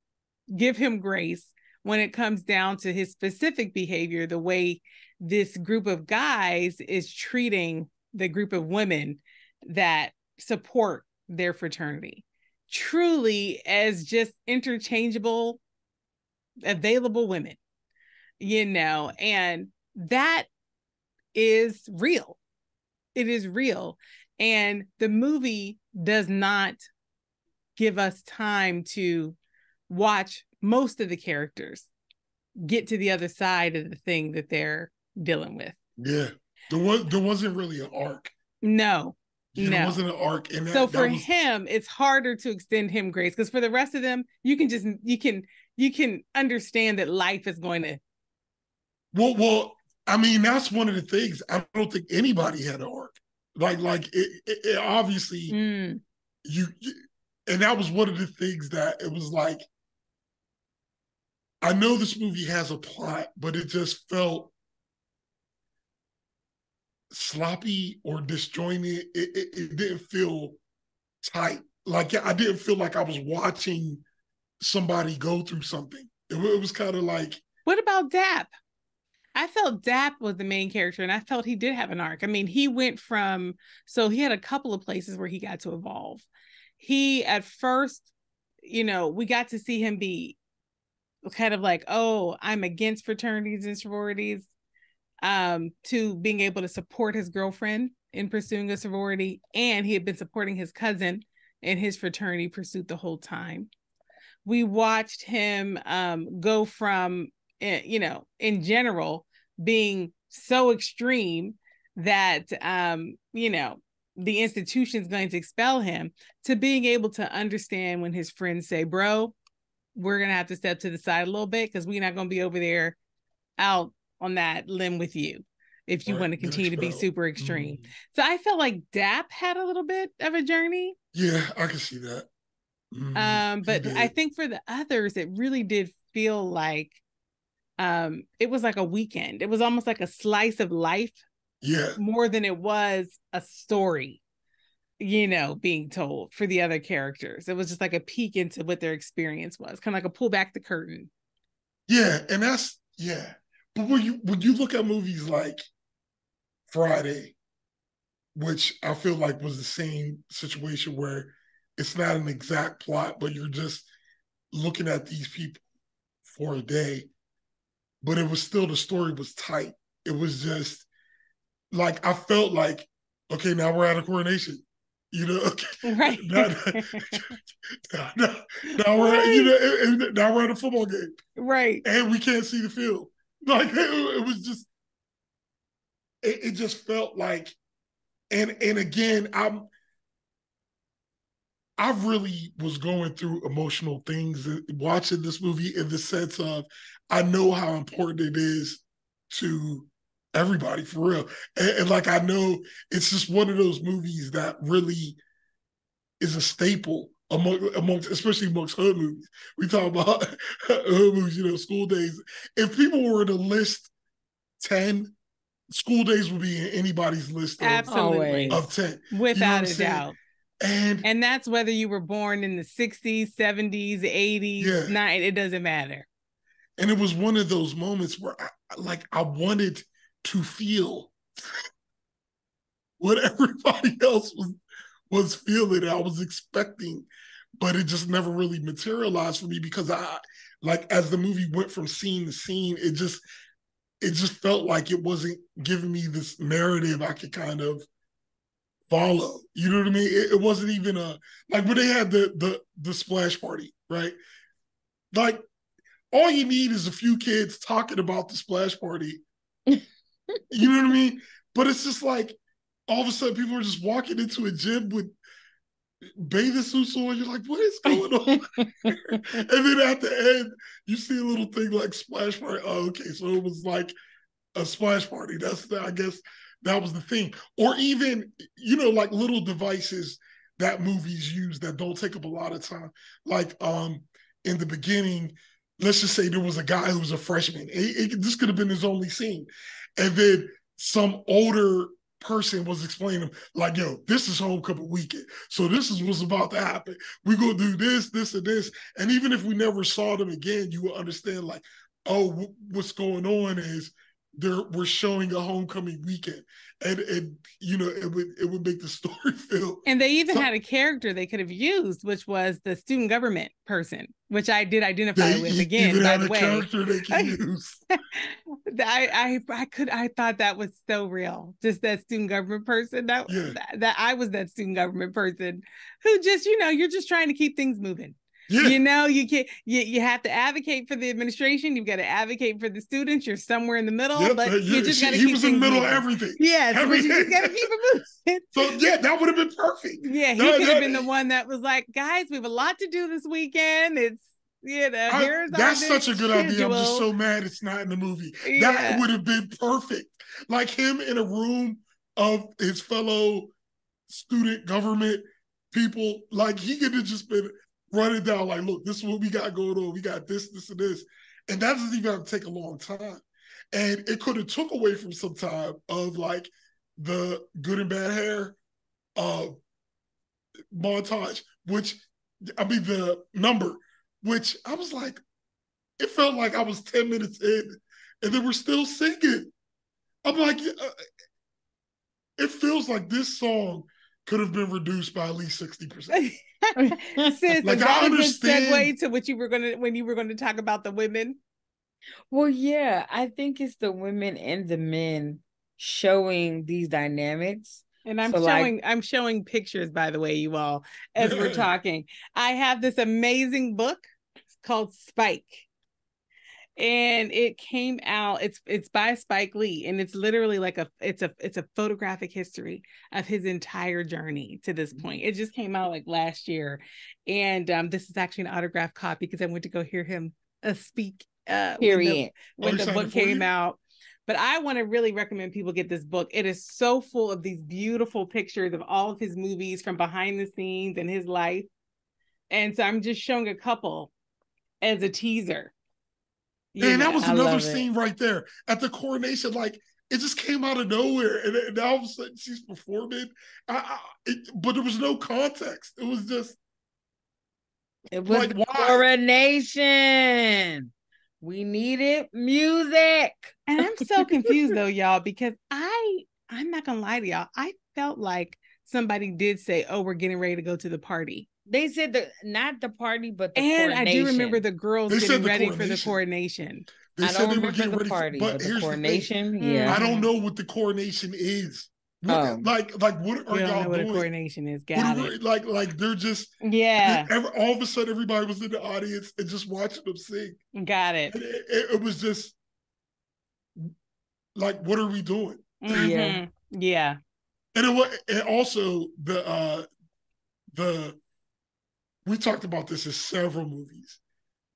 give him grace when it comes down to his specific behavior, the way this group of guys is treating the group of women that support their fraternity, truly as just interchangeable, available women, and that is real. It is real. And the movie does not give us time to watch most of the characters get to the other side of the thing that they're dealing with. Yeah. There wasn't really an arc. No. There wasn't an arc. And so for him, it's harder to extend him grace, because for the rest of them, you can understand that life is going to. Well, I mean, that's one of the things. I don't think anybody had an arc. Like it obviously you, and that was one of the things that it was like, I know this movie has a plot, but it just felt sloppy or disjointed. It didn't feel tight. Like I didn't feel like I was watching somebody go through something. It was kind of like. What about Dap? I felt Dap was the main character, and I felt he did have an arc. I mean, he went from, so he had a couple of places where he got to evolve. He, at first, we got to see him be kind of like, oh, I'm against fraternities and sororities, to being able to support his girlfriend in pursuing a sorority. And he had been supporting his cousin in his fraternity pursuit the whole time. We watched him go from, in general, being so extreme that, the institution's going to expel him, to being able to understand when his friends say, bro, we're going to have to step to the side a little bit, because we're not going to be over there out on that limb with you if you want to continue to be super extreme. So I felt like Dap had a little bit of a journey. Yeah, I can see that. But I think for the others, it really did feel like it was like a weekend. It was almost like a slice of life, more than it was a story, being told for the other characters. It was just like a peek into what their experience was, kind of like a pull back the curtain. Yeah, and that's But when you look at movies like Friday, which I feel like was the same situation where it's not an exact plot, but you're just looking at these people for a day, but it was still, the story was tight. It was just like, I felt like, okay, now we're at a coronation, right? now we're now we're at a football game, right? And we can't see the field. Like it was just, it just felt like, and again, I really was going through emotional things watching this movie, in the sense of, I know how important it is to everybody, for real. And like, I know it's just one of those movies that really is a staple amongst, especially amongst hood movies. We talk about hood movies, School Daze. If people were to list 10, School Daze would be in anybody's list of 10. Without a doubt. And that's whether you were born in the 60s, 70s, 80s, 90s, it doesn't matter. And it was one of those moments where I wanted to feel what everybody else was feeling. I was expecting, but it just never really materialized for me, because as the movie went from scene to scene, it just felt like it wasn't giving me this narrative I could kind of follow. You know what I mean? It wasn't even like when they had the splash party, right? Like, all you need is a few kids talking about the splash party. You know what I mean? But it's just like, all of a sudden people are just walking into a gym with bathing suits on. You're like, what is going on? And then at the end, you see a little thing like splash party. Oh, okay, so it was like a splash party. I guess that was the thing. Or even, you know, like little devices that movies use that don't take up a lot of time. Like in the beginning, let's just say there was a guy who was a freshman. This could have been his only scene. And then some older person was explaining like, yo, this is homecoming weekend. So this is what's about to happen. We're going to do this, this, and this. And even if we never saw them again, you will understand like, oh, what's going on is we're showing a homecoming weekend. And you know, it would make the story feel. And they even had a character they could have used, which was the student government person, which I did identify with again. Even by had the a way, character they can use. I thought that was so real. Just that student government person. That I was that student government person who just, you know, you're just trying to keep things moving. Yeah. You know, you can't. You have to advocate for the administration. You've got to advocate for the students. You're somewhere in the middle, but you just got to keep he was in the middle moving. of everything. Yes, but you just got to keep it moving. So yeah, that would have been perfect. Yeah, he could have been the one that was like, guys, we have a lot to do this weekend. It's, you know, that's such a good idea. I'm just so mad it's not in the movie. Yeah. That would have been perfect. Like him in a room of his fellow student government people. Like he could have just been running down like, look, this is what we got going on. We got this, this, and this. And that doesn't even have to take a long time. And it could have took away from some time of like the good and bad hair montage, which, I mean, the number, which I was like, it felt like I was 10 minutes in and they were still singing. I'm like, it feels like this song could have been reduced by at least 60%. Sis, like, I understand. Segue to what you were going to talk about the women. Well, yeah, I think it's the women and the men showing these dynamics. And I'm showing pictures, by the way, you all, as we're talking. I have this amazing book called Spike. And it came out, it's by Spike Lee, and it's literally like it's a photographic history of his entire journey to this point. It just came out like last year. And this is actually an autographed copy because I went to go hear him speak when the book came out. But I want to really recommend people get this book. It is so full of these beautiful pictures of all of his movies from behind the scenes and his life. And so I'm just showing a couple as a teaser. And that was another scene right there at the coronation. Like, it just came out of nowhere. And all of a sudden she's performing. But there was no context. It was just. It was like, coronation. We needed music. And I'm so confused though, y'all, because I'm not going to lie to y'all. I felt like somebody did say, oh, we're getting ready to go to the party. They said not the party, but the coronation. And I do remember the girls getting ready for the coronation. They said they were getting ready for the coronation. Yeah, I don't know what the coronation is. Like what are y'all doing? What a coronation is? Got it. Like they're just all of a sudden everybody was in the audience and just watching them sing. Got it. And it was just like, what are we doing? Mm-hmm. Yeah. And also the we talked about this in several movies,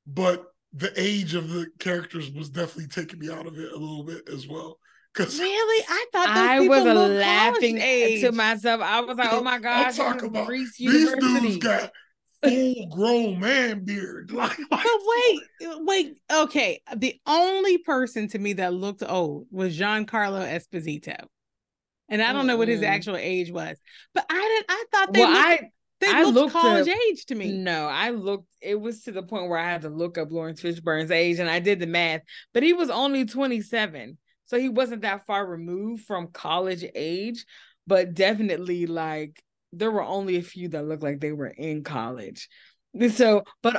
but the age of the characters was definitely taking me out of it a little bit as well. Really? I thought I was laughing to myself. I was like, oh my gosh. I'm talking about these dudes got full grown man beard. But wait. Okay. The only person to me that looked old was Giancarlo Esposito. And I don't know what his actual age was. But I thought they looked college age to me. No, it was to the point where I had to look up Lawrence Fishburne's age, and I did the math, but he was only 27. So he wasn't that far removed from college age, but definitely like there were only a few that looked like they were in college. So, but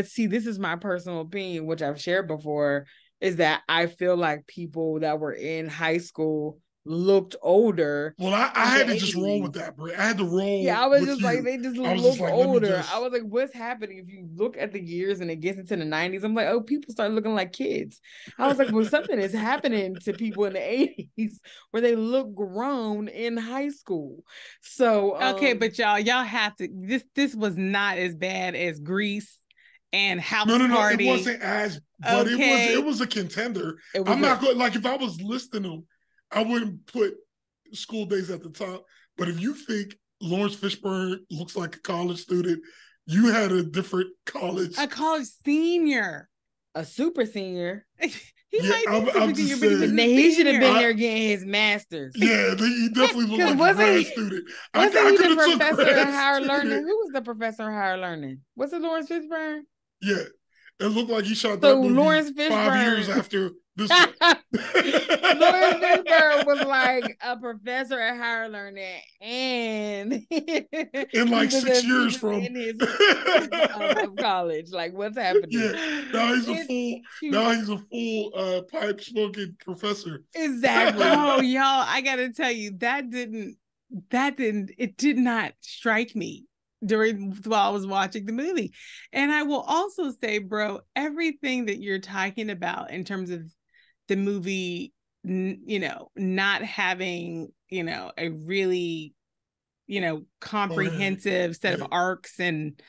see, this is my personal opinion, which I've shared before, is that I feel like people that were in high school looked older. Well, I had to just roll with that, bro. I had to roll. Yeah, I was just like, they just look older. I was like, what's happening? If you look at the years and it gets into the 90s, I'm like, oh, people start looking like kids. I was like, well, something is happening to people in the 80s where they look grown in high school. So okay, but y'all have to. This was not as bad as Grease and House Party. It wasn't as, but it was a contender. I'm not good. Like if I was listing them, I wouldn't put School Daze at the top. But if you think Lawrence Fishburne looks like a college student, you had a different college. A college senior. A super senior. He might be I'm super just senior, but saying. He should have been there getting his master's. Yeah, he definitely looked like a grad student. Wasn't he the professor at higher learning? Who was the professor at higher learning? Was it Lawrence Fishburne? Yeah. It looked like he shot that movie Lawrence Fishburne, 5 years after this one. Lawrence Fishburne was like a professor at higher learning, and in like 6 years from of college. Like, what's happening? Yeah, now he's a full pipe smoking professor. Exactly. Oh, y'all, I gotta tell you, it did not strike me while I was watching the movie. And I will also say, bro, everything that you're talking about in terms of the movie, not having, a really, comprehensive set of arcs and,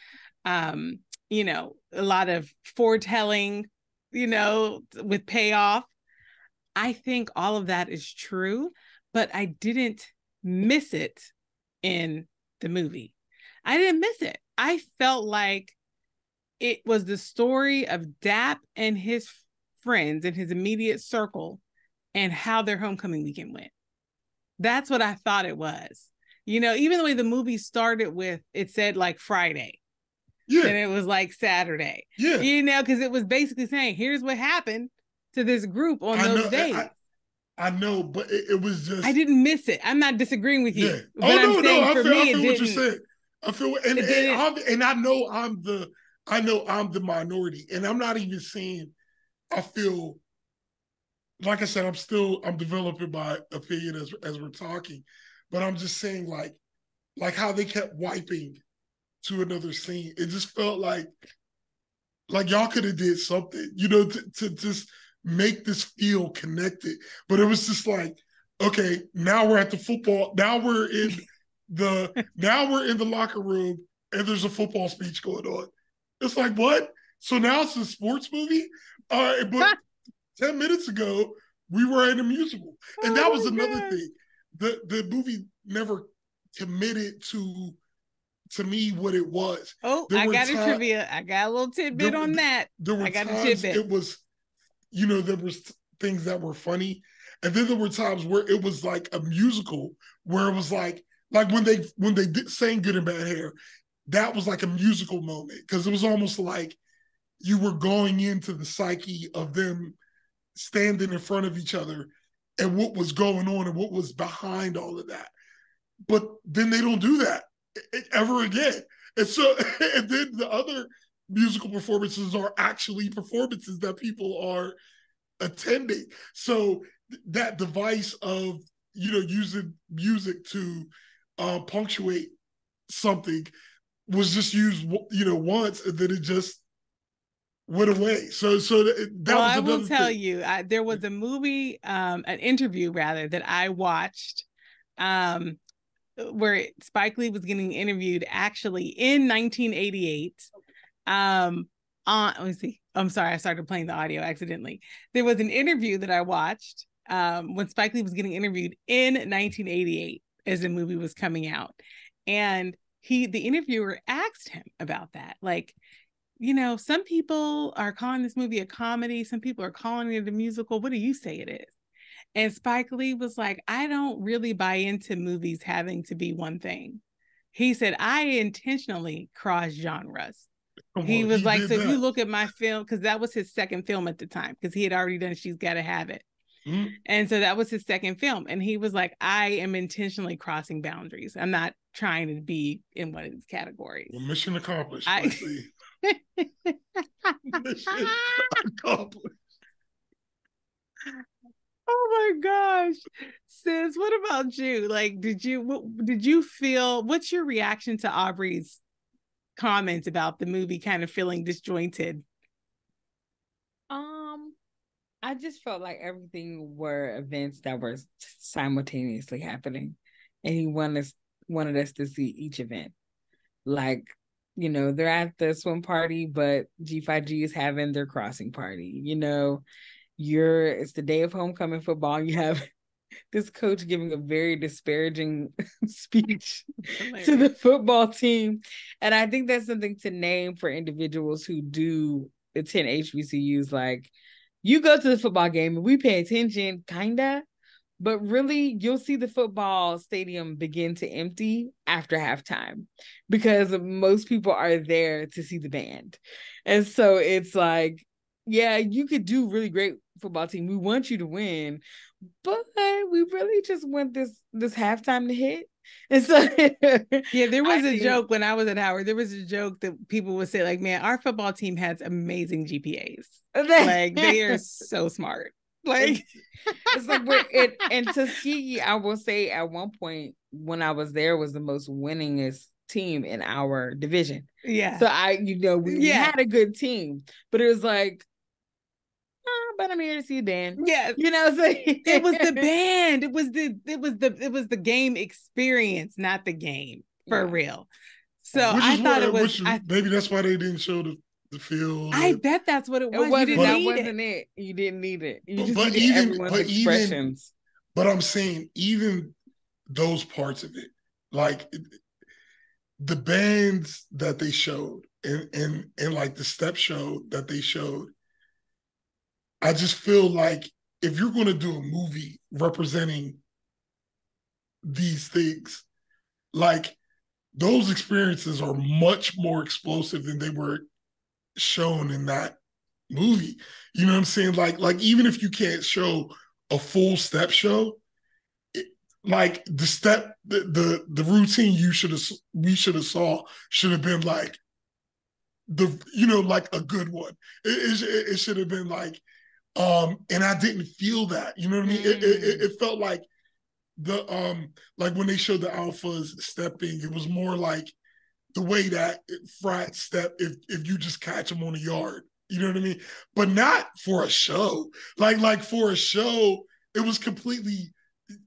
a lot of foretelling, with payoff. I think all of that is true, but I didn't miss it in the movie. I didn't miss it. I felt like it was the story of Dap and his friends in his immediate circle and how their homecoming weekend went. That's what I thought it was. Even the way the movie started with, it said like Friday. Yeah. And it was like Saturday. Yeah. Because it was basically saying, here's what happened to this group on those days. I know, but it was just... I didn't miss it. I'm not disagreeing with you. Yeah. But I feel what you're saying. I feel, and I know I'm the minority, and I'm not even saying I feel, like I said, I'm developing my opinion as we're talking, but I'm just saying like how they kept wiping to another scene. It just felt like y'all could have did something, to just make this feel connected. But it was just like, okay, now we're at the football. Now we're in the locker room and there's a football speech going on. It's like, what? So now it's a sports movie? But 10 minutes ago, we were in a musical. And that was another thing. The movie never committed to me what it was. Oh, I got a trivia. I got a little tidbit on that. I got a tidbit. It was, there was things that were funny. And then there were times where it was like a musical where it was like when they did sang Good and Bad Hair, that was like a musical moment because it was almost like you were going into the psyche of them standing in front of each other and what was going on and what was behind all of that. But then they don't do that ever again. And so, and then the other musical performances are actually performances that people are attending. So that device of, using music to punctuate something was just used, once, and then it just went away. So that was I will tell you, there was a movie, an interview rather, that I watched, where Spike Lee was getting interviewed actually in 1988. Let me see. I'm sorry, I started playing the audio accidentally. There was an interview that I watched when Spike Lee was getting interviewed in 1988 as the movie was coming out. And the interviewer asked him about that. Like, some people are calling this movie a comedy. Some people are calling it a musical. What do you say it is? And Spike Lee was like, I don't really buy into movies having to be one thing. He said, I intentionally cross genres. He was like, so if you look at my film, because that was his second film at the time, because he had already done She's Gotta Have It. Mm-hmm. And so that was his second film. And he was like, I am intentionally crossing boundaries. I'm not trying to be in one of these categories. Well, mission accomplished. Mission accomplished. Oh my gosh. Sis, what about you? Like, did you feel, what's your reaction to Aubrey's comments about the movie kind of feeling disjointed? I just felt like everything were events that were simultaneously happening, and he wanted us to see each event. Like, they're at the swim party, but G5G is having their crossing party. It's the day of homecoming football. You have this coach giving a very disparaging speech to the football team. And I think that's something to name for individuals who do attend HBCUs. Like, you go to the football game and we pay attention, kinda, but really you'll see the football stadium begin to empty after halftime because most people are there to see the band. And so it's like, yeah, you could do really great football team. We want you to win, but we really just want this halftime to hit. And so yeah, there was a joke when I was at Howard. There was a joke that people would say, like, man, our football team has amazing GPAs. Like, they are so smart. Like, it's like and Tuskegee, I will say at one point when I was there, was the most winningest team in our division. Yeah. So we had a good team, but it was like, but I'm here to see a band. Yeah. You know, so it was the band. It was the game experience, not the game, for real. So I thought it was maybe that's why they didn't show the field. I bet that's what it was. That wasn't it. You didn't need it. You just needed everyone's expressions. But I'm saying even those parts of it, like the bands that they showed and like the step show that they showed, I just feel like if you're going to do a movie representing these things, like those experiences are much more explosive than they were shown in that movie. You know what I'm saying? Like even if you can't show a full step show, like the routine we should have saw should have been like like a good one. It should have been like, and I didn't feel that. You know what I mean? It felt like like when they showed the alphas stepping, it was more like the way that frat step if you just catch them on the yard. You know what I mean? But not for a show. Like for a show, it was completely.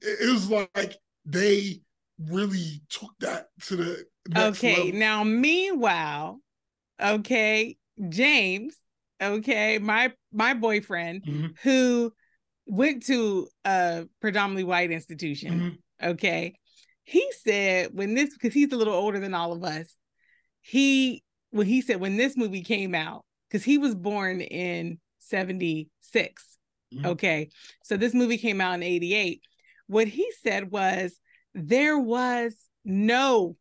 It was like they really took that to the next level. Now meanwhile, James. My boyfriend who went to a predominantly white institution. He said because he's a little older than all of us, he said when this movie came out, because he was born in 76. So this movie came out in 88. What he said was there was no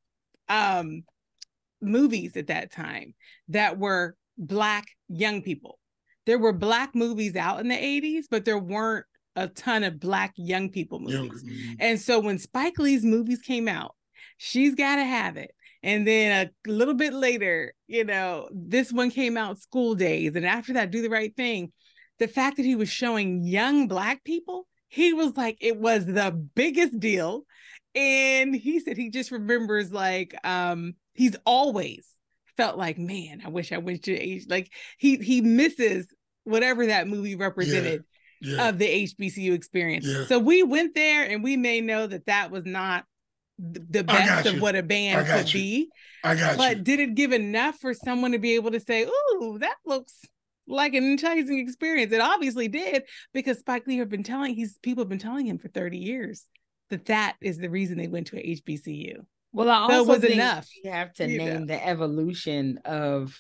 movies at that time that were Black young people. There were Black movies out in the 80s, but there weren't a ton of Black young people movies. And so when Spike Lee's movies came out, She's Gotta Have It, and then a little bit later, this one came out, School Daze, and after that, Do the Right Thing. The fact that he was showing young Black people, he was like, it was the biggest deal. And he said he just remembers he's always felt like, man, I wish I went to age. Like he misses whatever that movie represented of the HBCU experience. So we went there and we may know that was not the best of what a band could be. But did it give enough for someone to be able to say, ooh, that looks like an enticing experience? It obviously did, because Spike Lee people have been telling him for 30 years that is the reason they went to a HBCU. Well, I also think enough. You have to name the evolution of,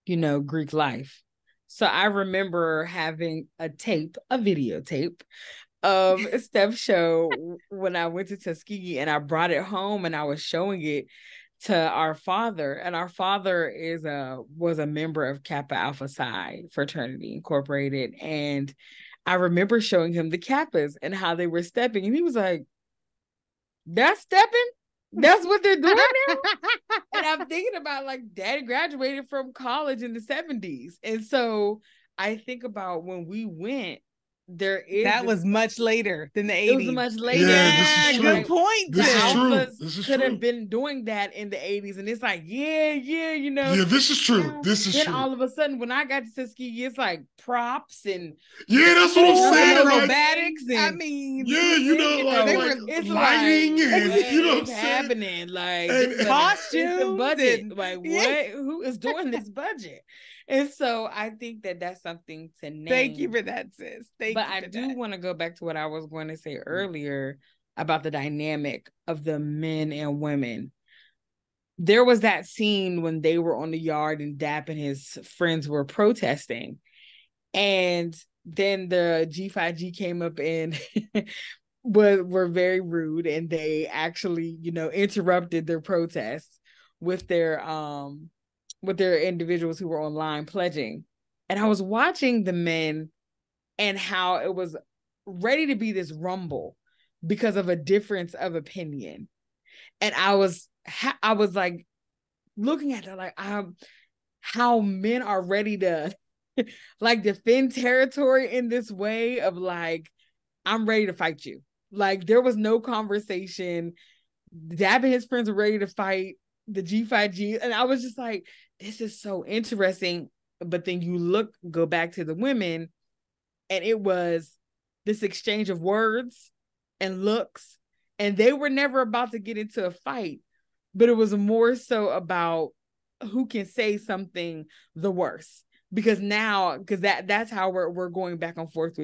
Greek life. So I remember having a videotape of a step show when I went to Tuskegee, and I brought it home and I was showing it to our father. And our father was a member of Kappa Alpha Psi Fraternity Incorporated. And I remember showing him the Kappas and how they were stepping. And he was like, that's stepping? That's what they're doing now? And I'm thinking about, like, Daddy graduated from college in the 70s. And so I think about when we went, that was much later than the 80s. It was much later. Yeah, good point. This is could true. have been doing that in the 80s, and it's like, Yeah, this is true. This is then true. all of a sudden, when I got to Tuskegee, it's like props and that's what I'm saying. Aerobatics, and they were lighting, and it's happening, like costumes, budget. Like what? Who is doing this budget? And so I think that that's something to name. Thank you for that, sis. But I do want to go back to what I was going to say earlier about the dynamic of the men and women. There was that scene when they were on the yard and Dap and his friends were protesting. And then the G5G came up and were very rude, and they actually, interrupted their protests with their individuals who were online pledging. And I was watching the men and how it was ready to be this rumble because of a difference of opinion. And I was like looking at it like how men are ready to like defend territory in this way of like, I'm ready to fight you. Like there was no conversation. Dab and his friends were ready to fight the G5G. And I was just like, this is so interesting. But then you go back to the women, and it was this exchange of words and looks. And they were never about to get into a fight, but it was more so about who can say something the worst. Because that's how we're going back and forth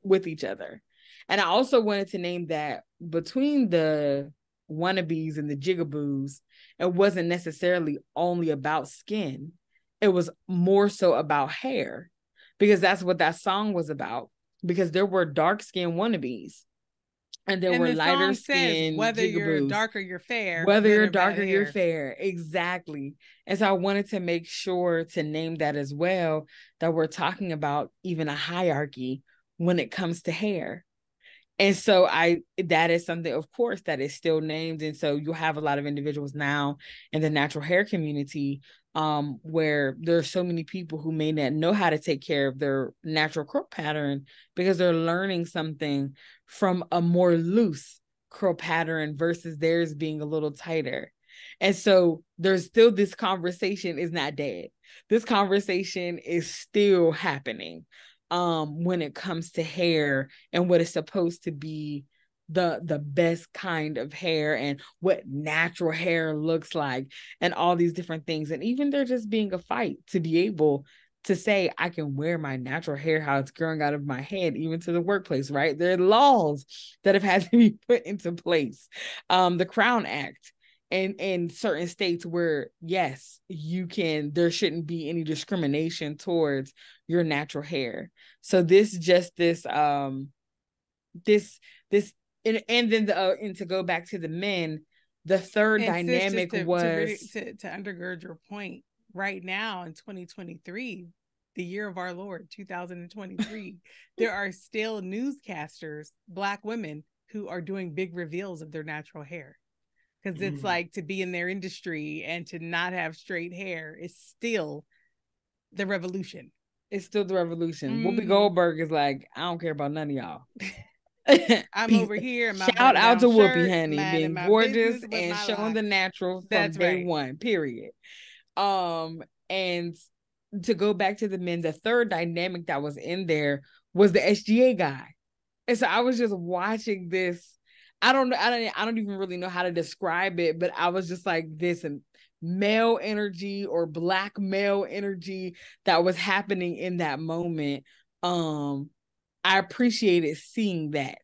with each other. And I also wanted to name that between the wannabes and the jigaboos, it wasn't necessarily only about skin. It was more so about hair, because that's what that song was about. Because there were dark-skinned wannabes, and there were lighter skinned whether jigaboos. You're dark or you're fair. Whether you're dark or you're fair. Exactly. And so I wanted to make sure to name that as well, that we're talking about even a hierarchy when it comes to hair. And so that is something, of course, that is still named. And so you have a lot of individuals now in the natural hair community where there are so many people who may not know how to take care of their natural curl pattern because they're learning something from a more loose curl pattern versus theirs being a little tighter. And so there's still, this conversation is not dead. This conversation is still happening when it comes to hair and what is supposed to be the best kind of hair and what natural hair looks like and all these different things. And even there just being a fight to be able to say, I can wear my natural hair how it's growing out of my head, even to the workplace, right? There are laws that have had to be put into place. The Crown Act, and in certain states where, yes, there shouldn't be any discrimination towards your natural hair. So and to go back to the men, the third dynamic was to undergird your point. Right now in 2023, the year of our Lord 2023, there are still newscasters, Black women, who are doing big reveals of their natural hair. Because it's like, to be in their industry and to not have straight hair is still the revolution. It's still the revolution. Whoopi Goldberg is like, I don't care about none of y'all. I'm over here. Shout out to Whoopi, honey, being gorgeous and showing the natural from day one, period. And to go back to the men, the third dynamic that was in there was the SGA guy. And so I was just watching this. I don't even really know how to describe it, but I was just like, this male energy or Black male energy that was happening in that moment. I appreciated seeing that.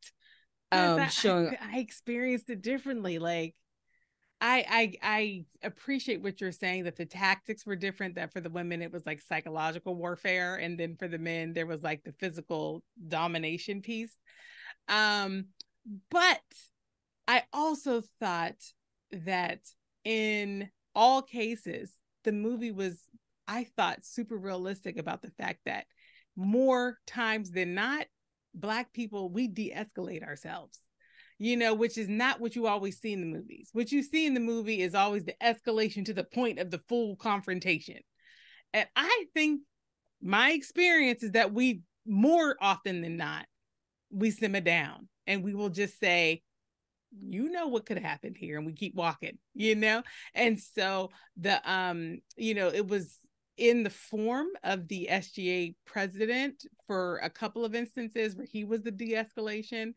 I experienced it differently. Like, I appreciate what you're saying, that the tactics were different, that for the women it was like psychological warfare, and then for the men there was like the physical domination piece. But I also thought that in all cases the movie was, I thought, super realistic about the fact that more times than not, Black people, we de-escalate ourselves. Which is not what you always see in the movies. What you see in the movie is always the escalation to the point of the full confrontation. And I think my experience is that we, more often than not, we simmer down and we will just say, what could have happened here, and we keep walking, And so it was in the form of the SGA president for a couple of instances where he was the de-escalation.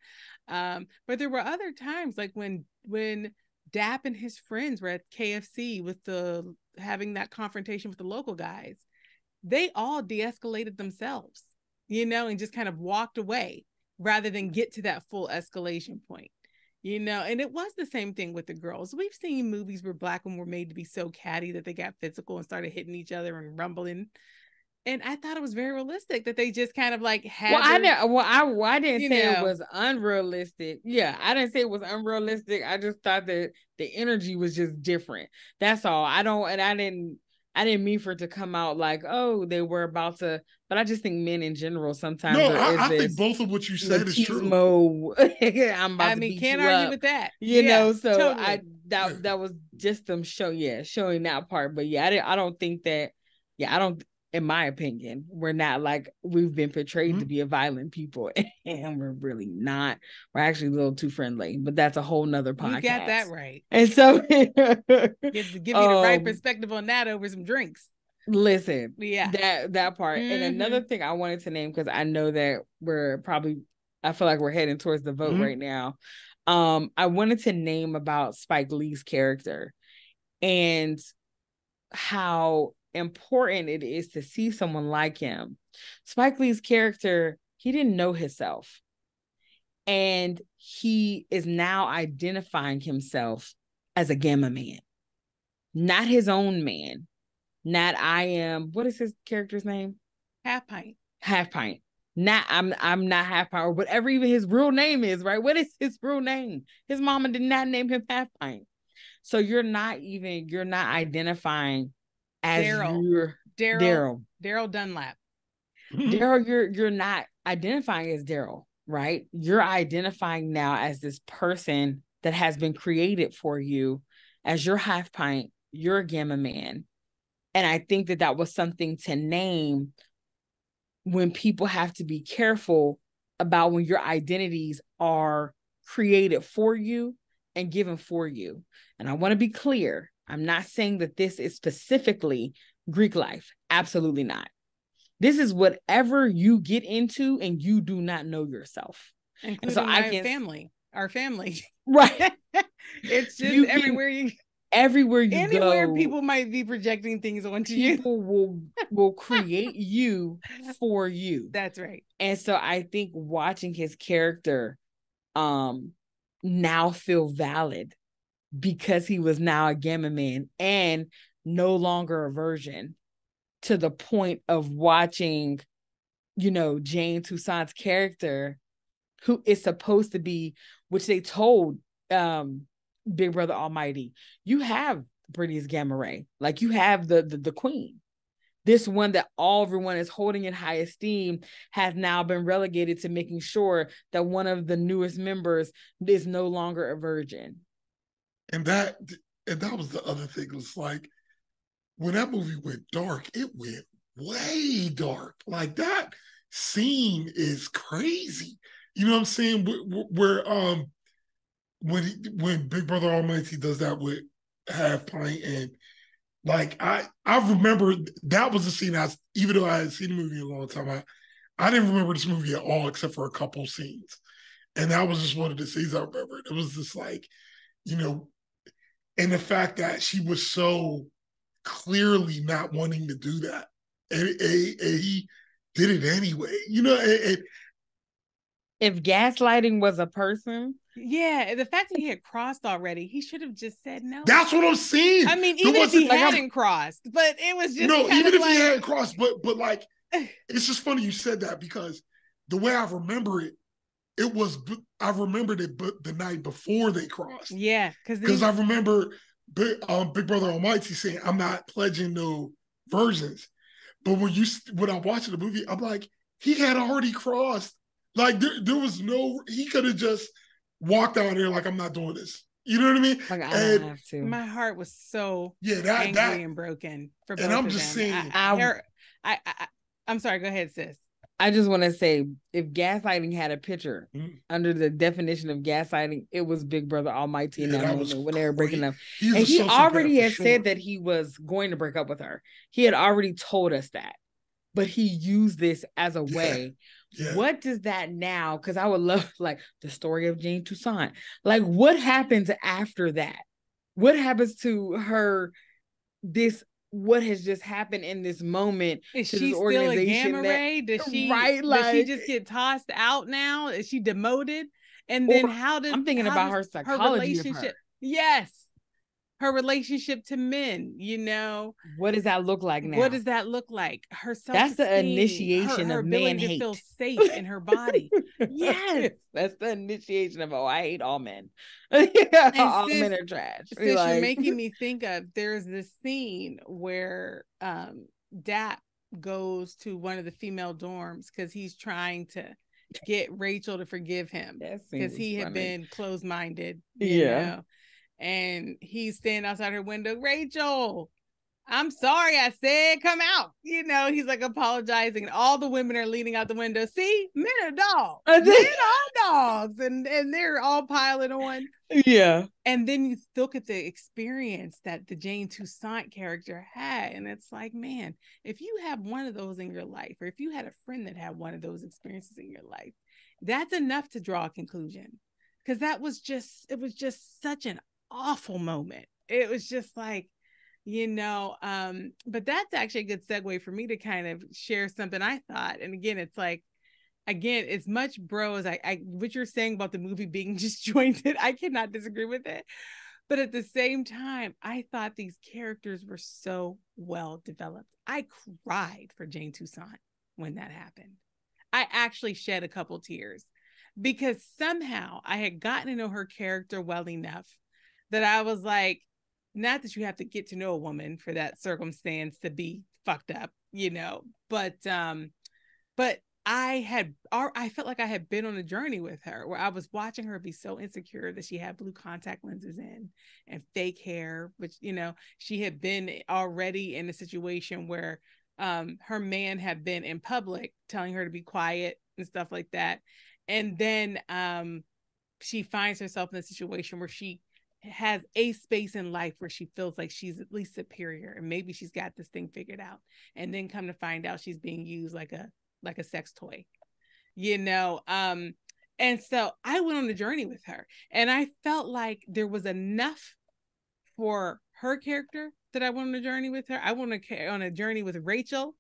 But there were other times, like when Dap and his friends were at KFC having that confrontation with the local guys. they all de-escalated themselves, and just kind of walked away rather than get to that full escalation point. And it was the same thing with the girls. We've seen movies where Black women were made to be so catty that they got physical and started hitting each other and rumbling. And I thought it was very realistic that they just kind of like had. I didn't say it was unrealistic. Yeah, I didn't say it was unrealistic. I just thought that the energy was just different. That's all. I didn't mean for it to come out like, oh, they were about to. But I just think men in general sometimes. No, I think both of what you said is true. I'm about to beat can't you argue up. with that. So totally. That was just them showing that part. But I don't think that. I don't. In my opinion, we're not like we've been portrayed to be a violent people, and we're really not. We're actually a little too friendly, but that's a whole nother podcast. You got that right. And so give you the right perspective on that over some drinks. Listen, yeah, that part. And another thing I wanted to name, because I know that I feel like we're heading towards the vote right now. I wanted to name about Spike Lee's character and how important it is to see someone like him. Spike Lee's character, he didn't know himself, and he is now identifying himself as a gamma man, not his own man, not I am, what is his character's name? Half Pint. Not I'm not Half Pint, or whatever even his real name is, right? What is his real name? His mama did not name him Half Pint. So you're not identifying as Daryl Dunlap. Daryl, you're not identifying as Daryl, right? You're identifying now as this person that has been created for you as your Half Pint, you're a gamma man. And I think that was something to name when people have to be careful about when your identities are created for you and given for you. And I want to be clear. I'm not saying that this is specifically Greek life. Absolutely not. This is whatever you get into and you do not know yourself. Including our family. Right. It's just everywhere you go. People might be projecting things onto you. People will create you for you. That's right. And so I think watching his character now feel valid, because he was now a gamma man and no longer a virgin, to the point of watching, Jane Toussaint's character, who is supposed to be, which they told Big Brother Almighty, you have Brittany's gamma ray, like you have the queen. This one that everyone is holding in high esteem has now been relegated to making sure that one of the newest members is no longer a virgin. And that was the other thing. It was like, when that movie went dark, it went way dark. Like, that scene is crazy. You know what I'm saying? Where when Big Brother Almighty does that with Half Pint, and like I remember that was the scene even though I had seen the movie a long time, I didn't remember this movie at all except for a couple scenes. And that was just one of the scenes I remembered. It was just like, and the fact that she was so clearly not wanting to do that, and he did it anyway. If gaslighting was a person, the fact that he had crossed already, he should have just said no. That's what I'm saying. I mean, even if he hadn't crossed, but it was just even if he hadn't crossed, but like, it's just funny you said that, because the way I remember it, I remembered it, but the night before they crossed. Yeah, because I remember Big Brother Almighty saying, "I'm not pledging no virgins." But when I watched the movie, I'm like, he had already crossed. Like there was he could have just walked out there like, I'm not doing this. You know what I mean? Like, I don't have to. My heart was so angry and broken for both of them. And I'm just saying, I'm sorry. Go ahead, sis. I just want to say, if gaslighting had a picture under the definition of gaslighting, it was Big Brother Almighty in that moment when they were breaking up. And he already had said that he was going to break up with her. He had already told us that, but he used this as a way. Yeah. What does that now? Because I would love, like, the story of Jane Toussaint. Like, what happens after that? What happens to her, this what has just happened in this moment. Is to she this still a organization gamma ray? Does she just get tossed out now? Is she demoted? And then I'm thinking about her psychology of her. Yes. Her relationship to men, what does that look like now? What does that look like? Her self-esteem, that's the initiation her of ability man to hate. feel safe in her body. Yes, that's the initiation of I hate all men. All men are trash. You're making me think of, there's this scene where Dap goes to one of the female dorms because he's trying to get Rachel to forgive him because he had been closed-minded. You know? And he's standing outside her window. Rachel, I'm sorry, I said come out. He's like apologizing. And all the women are leaning out the window. See, men are dogs. Men are dogs. And they're all piling on. Yeah. And then you look at the experience that the Jane Toussaint character had. And it's like, man, if you have one of those in your life, or if you had a friend that had one of those experiences in your life, that's enough to draw a conclusion. Because it was just such an awful moment. It was just like, but that's actually a good segue for me to kind of share something I thought. And again, it's like, as much bro as I what you're saying about the movie being disjointed, I cannot disagree with it. But at the same time, I thought these characters were so well developed. I cried for Jane Toussaint when that happened. I actually shed a couple tears because somehow I had gotten to know her character well enough that I was like, not that you have to get to know a woman for that circumstance to be fucked up, but I felt like I had been on a journey with her where I was watching her be so insecure that she had blue contact lenses in and fake hair, which, she had been already in a situation where her man had been in public telling her to be quiet and stuff like that. And then she finds herself in a situation where she has a space in life where she feels like she's at least superior and maybe she's got this thing figured out, and then come to find out she's being used like a sex toy, and so I went on a journey with her, and I felt like there was enough for her character that I went on a journey with her. I went on a journey with Rachel,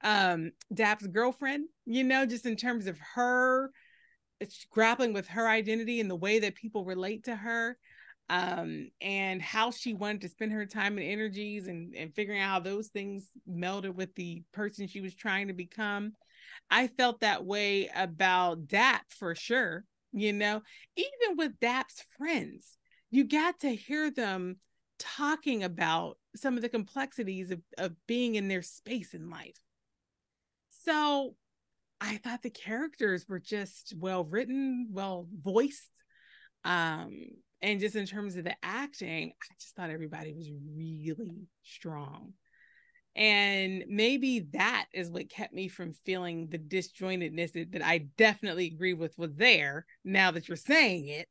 Dap's girlfriend, just in terms of her grappling with her identity and the way that people relate to her. And how she wanted to spend her time and energies and figuring out how those things melded with the person she was trying to become. I felt that way about Dap for sure. Even with Dap's friends, you got to hear them talking about some of the complexities of being in their space in life. So I thought the characters were just well written, well voiced. And just in terms of the acting, I just thought everybody was really strong. And maybe that is what kept me from feeling the disjointedness that I definitely agree with was there now that you're saying it.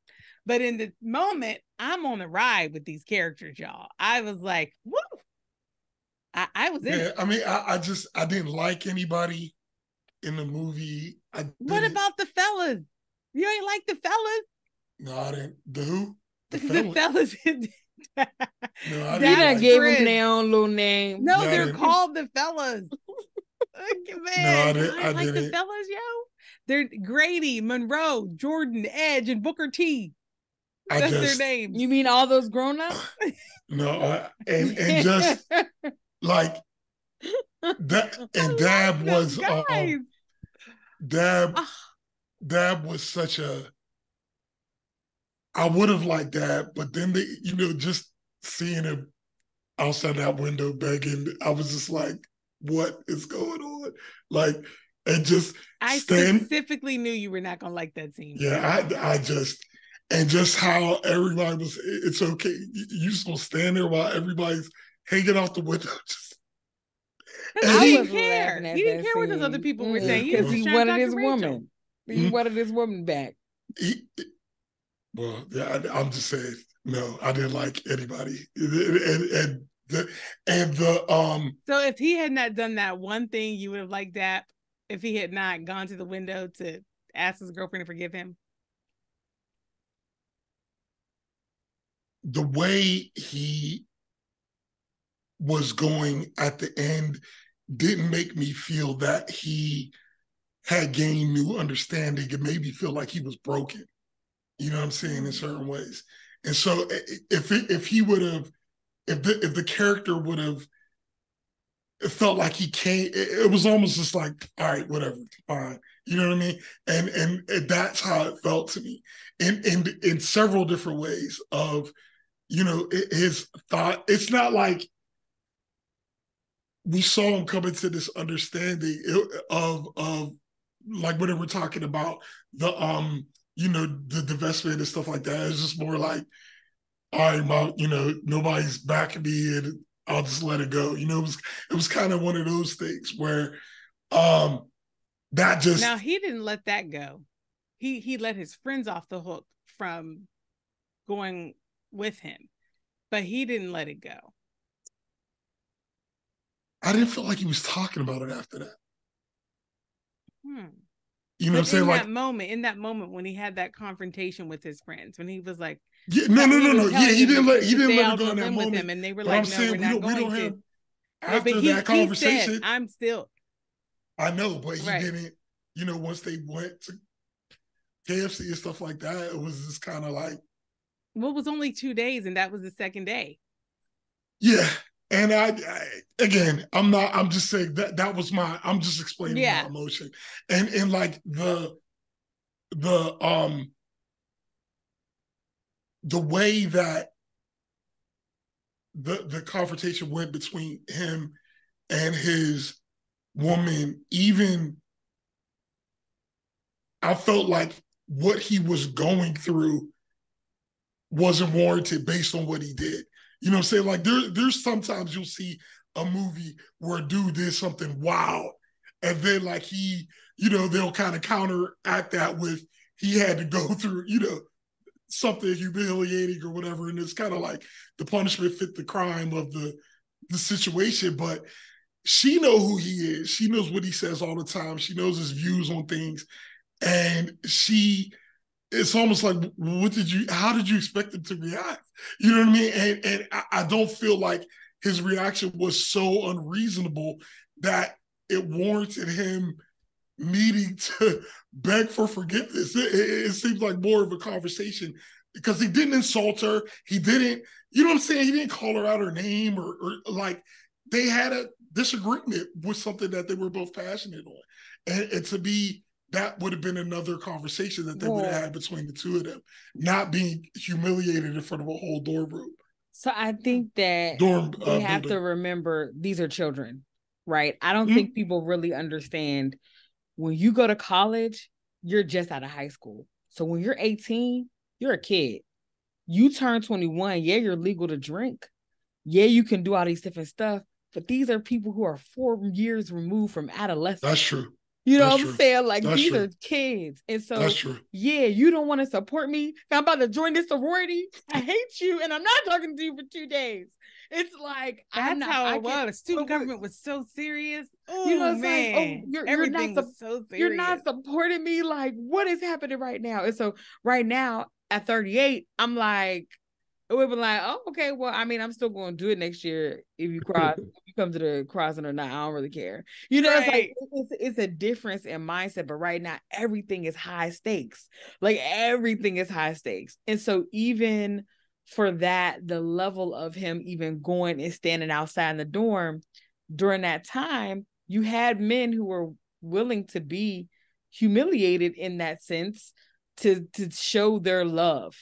But in the moment, I'm on the ride with these characters, y'all. I was like, woo! I was in it. I mean, I didn't like anybody in the movie. What about the fellas? You ain't like the fellas? No, I didn't. The who? The fellas. No, I didn't. Like gave them their own little name. No, they're called the fellas. Man, no, I like didn't. The fellas, yo. They're Grady, Monroe, Jordan, Edge, and Booker T. That's their names. You mean all those grown-ups? No, and just like that. And Dab was Dab was such a. I would have liked that, but then just seeing him outside that window begging, I was just like, "What is going on?" Like, and just I specifically knew you were not gonna like that scene. Yeah, I just how everybody was. It's okay. You just gonna stand there while everybody's hanging out the window. He didn't care. He didn't care what those other people were saying because he wanted his woman. He wanted his woman back. Well, yeah, I'm just saying. No, I didn't like anybody, So if he had not done that one thing, you would have liked that. If he had not gone to the window to ask his girlfriend to forgive him. The way he was going at the end didn't make me feel that he had gained new understanding. It made me feel like he was broken. You know what I'm saying, in certain ways. And so if he would have, if the character would have, it felt like he came, it was almost just like, all right, whatever, fine. You know what I mean? And that's how it felt to me in several different ways of, you know, his thought. It's not like we saw him come into this understanding of like when we're talking about the you know, the divestment and stuff like that. It's just more like, all right, you know, nobody's backing me and I'll just let it go. You know, it was kind of one of those things where that just. Now he didn't let that go. He let his friends off the hook from going with him, but he didn't let it go. I didn't feel like he was talking about it after that. You know but what I'm saying? In that moment when he had that confrontation with his friends, when he was like, yeah, no. Yeah, he didn't let it go in that moment. With him, and they were like, no, we're not going to. After that conversation, he said, I'm still. I know, but he didn't, you know, once they went to KFC and stuff like that, it was just kind of like. Well, it was only 2 days, and that was the second day. Yeah. And I'm just saying that was I'm just explaining my emotion. And like the way that the confrontation went between him and his woman, even I felt like what he was going through wasn't warranted based on what he did. You know what I'm saying? Like there's sometimes you'll see a movie where a dude did something wild, and then like he, you know, they'll kind of counteract that with he had to go through, you know, something humiliating or whatever, and it's kind of like the punishment fit the crime of the situation. But she knows who he is. She knows what he says all the time. She knows his views on things, and it's almost like, how did you expect him to react? You know what I mean? And I don't feel like his reaction was so unreasonable that it warranted him needing to beg for forgiveness. It seems like more of a conversation because he didn't insult her. He didn't, you know what I'm saying? He didn't call her out her name or like they had a disagreement with something that they were both passionate on. And to me, that would have been another conversation that they would have had between the two of them, not being humiliated in front of a whole dorm room. So I think that we have to remember these are children, right? I don't think people really understand when you go to college, you're just out of high school. So when you're 18, you're a kid. You turn 21, yeah, you're legal to drink. Yeah, you can do all these different stuff, but these are people who are 4 years removed from adolescence. That's true. You know what I'm saying? Like, these are kids. And so, yeah, you don't want to support me. I'm about to join this sorority. I hate you. And I'm not talking to you for 2 days. It's like, that's how it was. Student government was so serious. Oh, you know, man. Like, everything was so serious. You're not supporting me. Like, what is happening right now? And so right now at 38, I'm like, it would be like, oh, okay, well, I mean, I'm still going to do it next year if you come to the crossing or not. I don't really care. You know, right. It's like it's a difference in mindset. But right now, everything is high stakes. Like everything is high stakes. And so even for that, the level of him even going and standing outside in the dorm during that time, you had men who were willing to be humiliated in that sense to show their love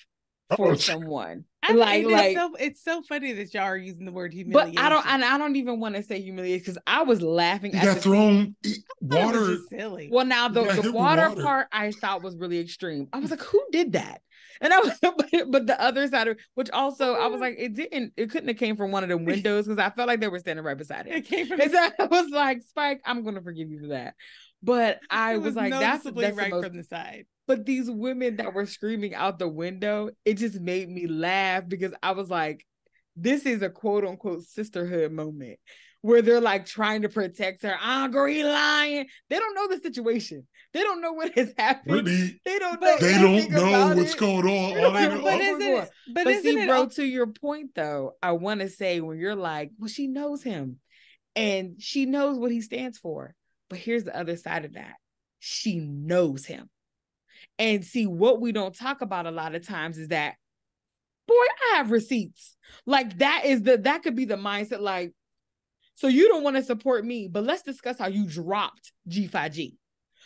for someone. It's so funny that y'all are using the word humiliation. But I don't even want to say humiliation because I was laughing. You got thrown water. Silly. Well, now the water part I thought was really extreme. I was like, who did that? And I was, but the other side of which also I was like, it couldn't have came from one of the windows because I felt like they were standing right beside it. It came from. I was like, Spike, I'm gonna forgive you for that. But I was like, that's right from the side. But these women that were screaming out the window, it just made me laugh because I was like, this is a quote unquote sisterhood moment where they're like trying to protect her. Girl, he lying. They don't know the situation. They don't know what has happened. Brittany, they don't know. They don't know what's going on. All they know, but see, bro, to your point though, I want to say when you're like, well, she knows him and she knows what he stands for. But here's the other side of that. She knows him. And see, what we don't talk about a lot of times is that, boy, I have receipts. Like that could be the mindset. Like, so you don't want to support me, but let's discuss how you dropped G5G.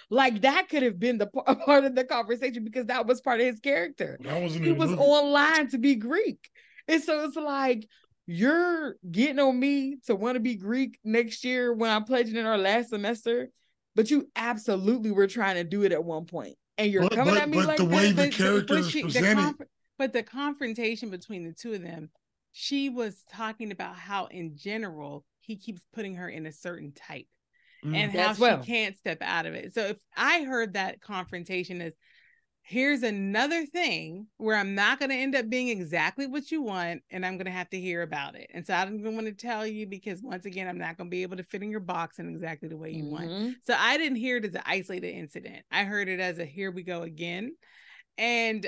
Like that could have been a part of the conversation because that was part of his character. He was online to be Greek. And so it's like, you're getting on me to want to be Greek next year when I'm pledging in our last semester, but you absolutely were trying to do it at one point. And you're coming at me like the way the character is presented. But the confrontation between the two of them, she was talking about how in general, he keeps putting her in a certain type and how she can't step out of it. So if I heard that confrontation as, here's another thing where I'm not going to end up being exactly what you want, and I'm going to have to hear about it. And so I don't even want to tell you because once again, I'm not going to be able to fit in your box in exactly the way you want. So I didn't hear it as an isolated incident. I heard it as a, here we go again. And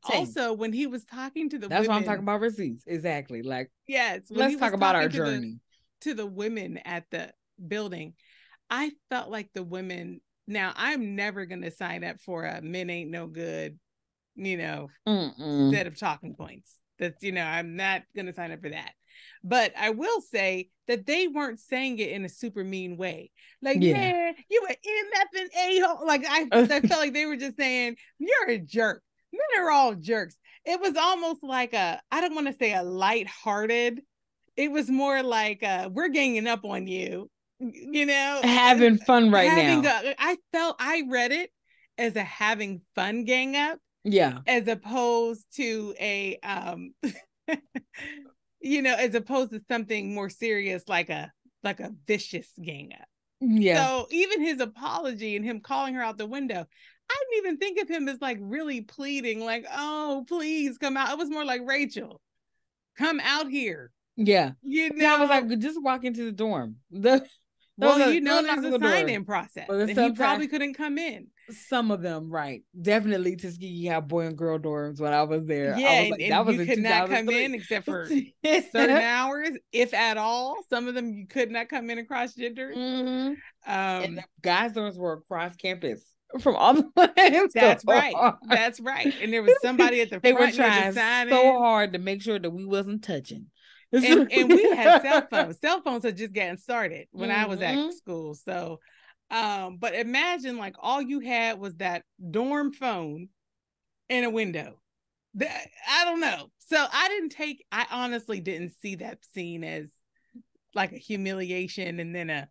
also when he was talking to the That's women, why I'm talking about receipts. Exactly. Like, yes. Let's talk about our journey. To the women at the building, I felt like the women, now I'm never going to sign up for a men ain't no good, set of talking points. That's, I'm not going to sign up for that. But I will say that they weren't saying it in a super mean way. Like, man, you an MF and a-hole. Like, I felt like they were just saying, you're a jerk. Men are all jerks. It was almost like I don't want to say a lighthearted. It was more like, we're ganging up on you, having fun right now. I read it as a having fun gang up. Yeah. As opposed to a, as opposed to something more serious, like a vicious gang up. Yeah. So even his apology and him calling her out the window, I didn't even think of him as like really pleading, like, oh, please come out. It was more like, Rachel, come out here. Yeah. I was like, just walk into the dorm. There's a sign-in process. And he probably couldn't come in. Some of them, right. Definitely Tuskegee had boy and girl dorms when I was there. Yeah, I was like, that was you could not come in except for certain hours, if at all. Some of them you could not come in across gender. And the guys' dorms were across campus. From all the way. That's right. That's right. And there was somebody at the front. They were trying so hard to make sure that we wasn't touching. And we had cell phones. Cell phones had just gotten started when I was at school. So, but imagine like all you had was that dorm phone and a window. I don't know. So I honestly didn't see that scene as like a humiliation and then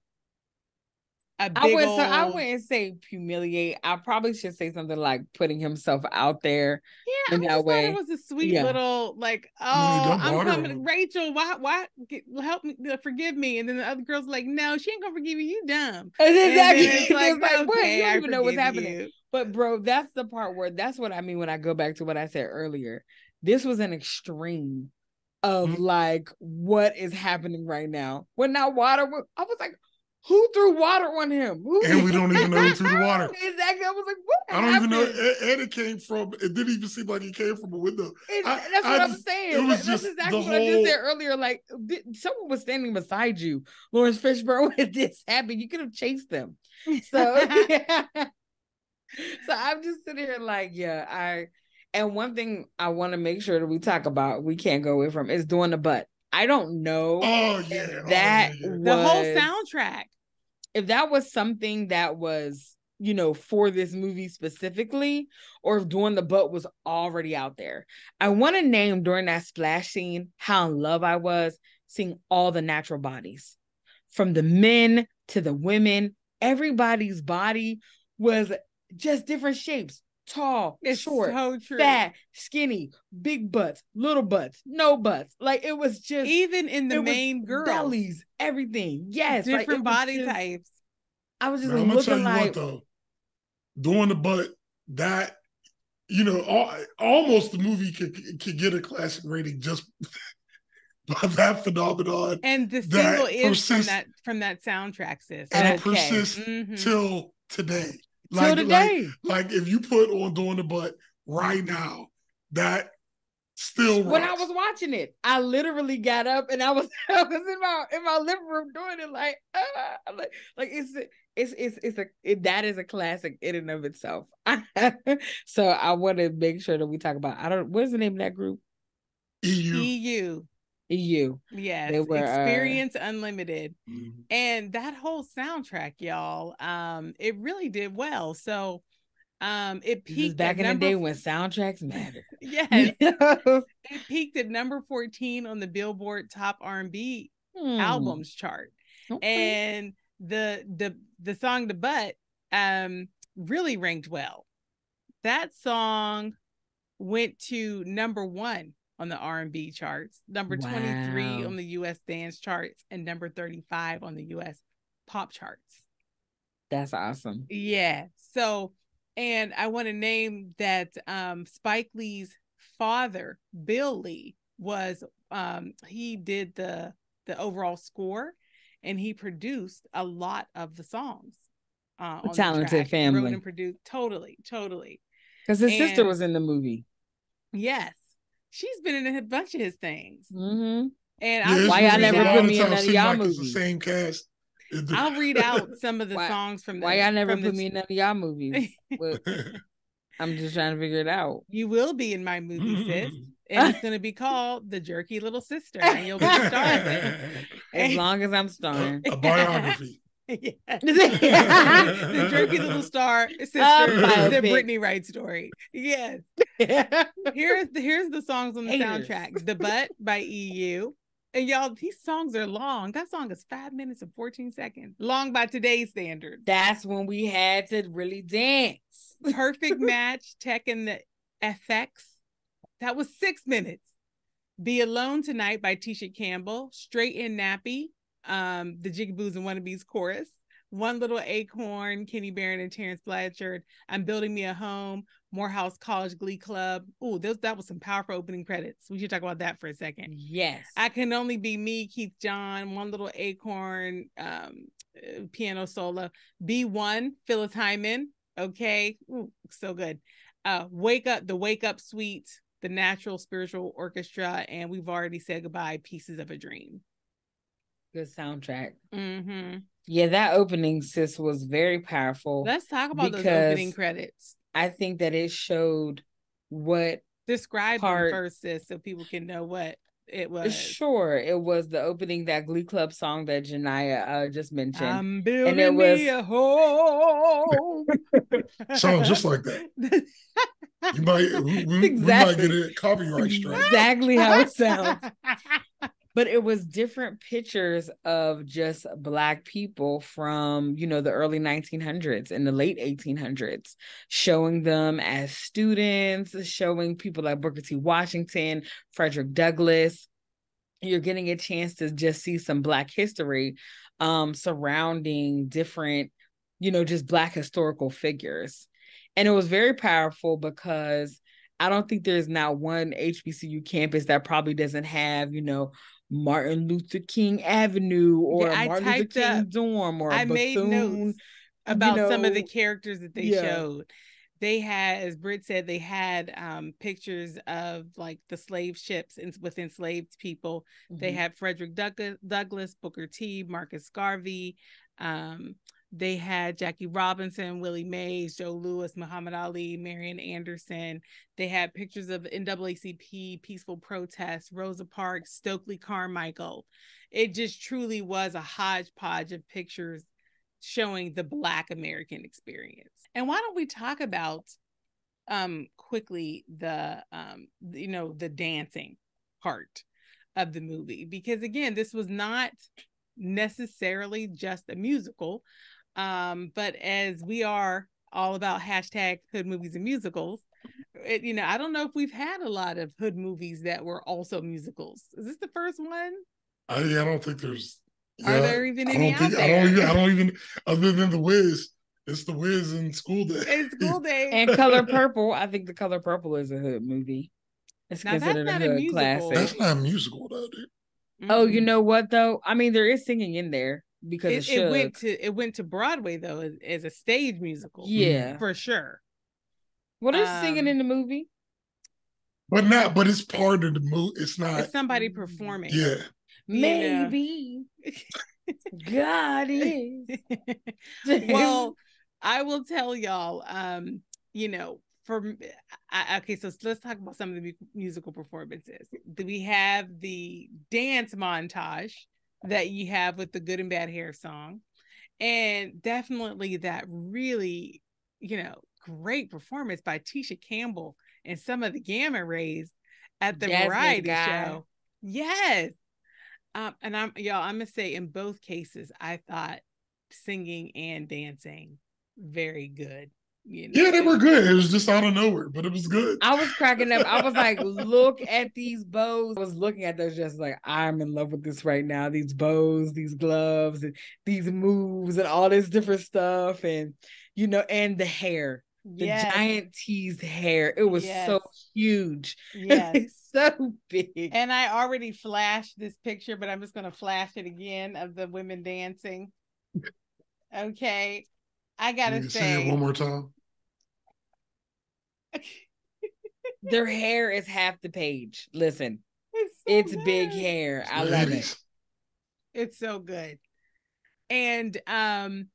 I wouldn't say humiliate. I probably should say something like putting himself out there. Yeah, in that way. It was a sweet little like, oh, I'm coming, Rachel. Why? Help me, forgive me. And then the other girl's like, no, she ain't gonna forgive you. You dumb. Exactly. It's like, okay, what? You don't even know what's happening. But bro, that's the part where that's what I mean when I go back to what I said earlier. This was an extreme of like what is happening right now. When that water, I was like, who threw water on him? And we don't even know who threw the water. Exactly. I was like, what I don't even know. And it came from, it didn't even seem like it came from a window. That's what I'm saying. That's exactly what I just said earlier. Like, someone was standing beside you, Lawrence Fishburne, when this happened. You could have chased them. So, so I'm just sitting here like, and one thing I want to make sure that we talk about, we can't go away from, is doing the butt. I don't know. The whole soundtrack. If that was something that was, for this movie specifically, or if Doing the Butt was already out there. I want to name during that splash scene how in love I was seeing all the natural bodies. From the men to the women, everybody's body was just different shapes. Tall, short, so fat, skinny, big butts, little butts, no butts. Like it was just even in the main girls, bellies, everything. Yes, different body types. I was just looking like, though, Doing the Butt, that almost the movie could get a classic rating just by that phenomenon. And the single is persists, from that soundtrack, sis. And Okay. it persists till today. Till today. Like if you put on Doing the Butt right now, that still rocks. When I was watching it, I literally got up and I was in my living room doing it that is a classic in and of itself. So I want to make sure that we talk about what's the name of that group? EU. Yes, they were, Experience Unlimited. And that whole soundtrack, y'all, it really did well. So it peaked back in the day when soundtracks mattered. Yes. It peaked at number 14 on the Billboard Top R&B albums chart. And the song "The Butt" really ranked well. That song went to number 1 on the R&B charts, number 23 on the US dance charts, and number 35 on the US pop charts. That's awesome. Yeah. So, and I want to name that Spike Lee's father, Bill Lee, was he did the overall score, and he produced a lot of the songs. A talented family. Wrote and produced totally. Because his sister was in the movie. Yes. She's been in a bunch of his things. And why y'all never put me in none of y'all movies? It's the same cast. I'll read out some of the songs from why y'all never put me in none of y'all movies? I'm just trying to figure it out. You will be in my movie, sis. And it's going to be called The Jerky Little Sister. And you'll be starring. As long as I'm starring. A biography. The Jerky Little Sister, the Brittany Wright story. Yes. Here's the songs on the soundtrack. "The Butt" by EU. And y'all, these songs are long. That song is 5 minutes and 14 seconds. Long by today's standards. That's when we had to really dance. "Perfect Match," Tech and the FX. That was 6 minutes. "Be Alone Tonight" by Tisha Campbell. "Straight in Nappy," the Jigaboos and Wannabes chorus. "One Little Acorn," Kenny Barron and Terrence Blanchard. "I'm Building Me a Home," Morehouse College Glee Club. Ooh, that was some powerful opening credits. We should talk about that for a second. Yes. "I Can Only Be Me," Keith John. "One Little Acorn," piano solo. "B1," Phyllis Hyman. Okay. Ooh, so good. "Wake Up," the Wake Up Suite, the Natural Spiritual Orchestra, and we've already said goodbye, "Pieces of a Dream." Good soundtrack. Yeah, that opening, sis, was very powerful. Let's talk about those opening credits. I think that it showed what describe them first, sis, so people can know what it was. Sure, it was the opening, that Glee Club song that Janiyah just mentioned. "I'm building me a home." Sounds just like that. We might get a copyright strike. Exactly how it sounds. But it was different pictures of just Black people from, the early 1900s and the late 1800s, showing them as students, showing people like Booker T. Washington, Frederick Douglass. You're getting a chance to just see some Black history surrounding different, just Black historical figures. And it was very powerful because I don't think there's not one HBCU campus that probably doesn't have, Martin Luther King Avenue or Martin Luther King dorm or I made notes about some of the characters that they showed. They had, as Britt said, they had pictures of like the slave ships with enslaved people. They had Frederick Douglass, Booker T, Marcus Garvey. They had Jackie Robinson, Willie Mays, Joe Louis, Muhammad Ali, Marian Anderson. They had pictures of NAACP, peaceful protests, Rosa Parks, Stokely Carmichael. It just truly was a hodgepodge of pictures showing the Black American experience. And why don't we talk about quickly the dancing part of the movie? Because again, this was not necessarily just a musical. But as we are all about hashtag hood movies and musicals, I don't know if we've had a lot of hood movies that were also musicals. Is this the first one? I don't think there's. Are there even any out there? I don't even, other than The Wiz. It's The Wiz and School Daze. And School Daze. And Color Purple. I think The Color Purple is a hood movie. It's considered a hood classic. That's not a musical, though, dude. Oh, you know what though? I mean, there is singing in there because it went to Broadway though as a stage musical. Yeah, for sure. Well, there's singing in the movie, but it's part of the movie. It's not. It's somebody performing. Yeah, maybe. God is. Well, I will tell y'all. Okay, so let's talk about some of the musical performances. We have the dance montage that you have with the Good and Bad Hair song, and definitely that really, great performance by Tisha Campbell and some of the Gamma Rays at the variety show. Yes. And I'm gonna say in both cases, I thought singing and dancing very good. Yeah, they were good. It was just out of nowhere, but it was good. I was cracking up. I was like, look at these bows. I was looking at those just like, I'm in love with this right now. These bows, these gloves, and these moves and all this different stuff. And, and the hair, the giant teased hair. It was so huge. Yes. So big. And I already flashed this picture, but I'm just going to flash it again of the women dancing. Okay. I gotta say it one more time. Their hair is half the page. Listen, it's big hair. I love it. It's so good. And the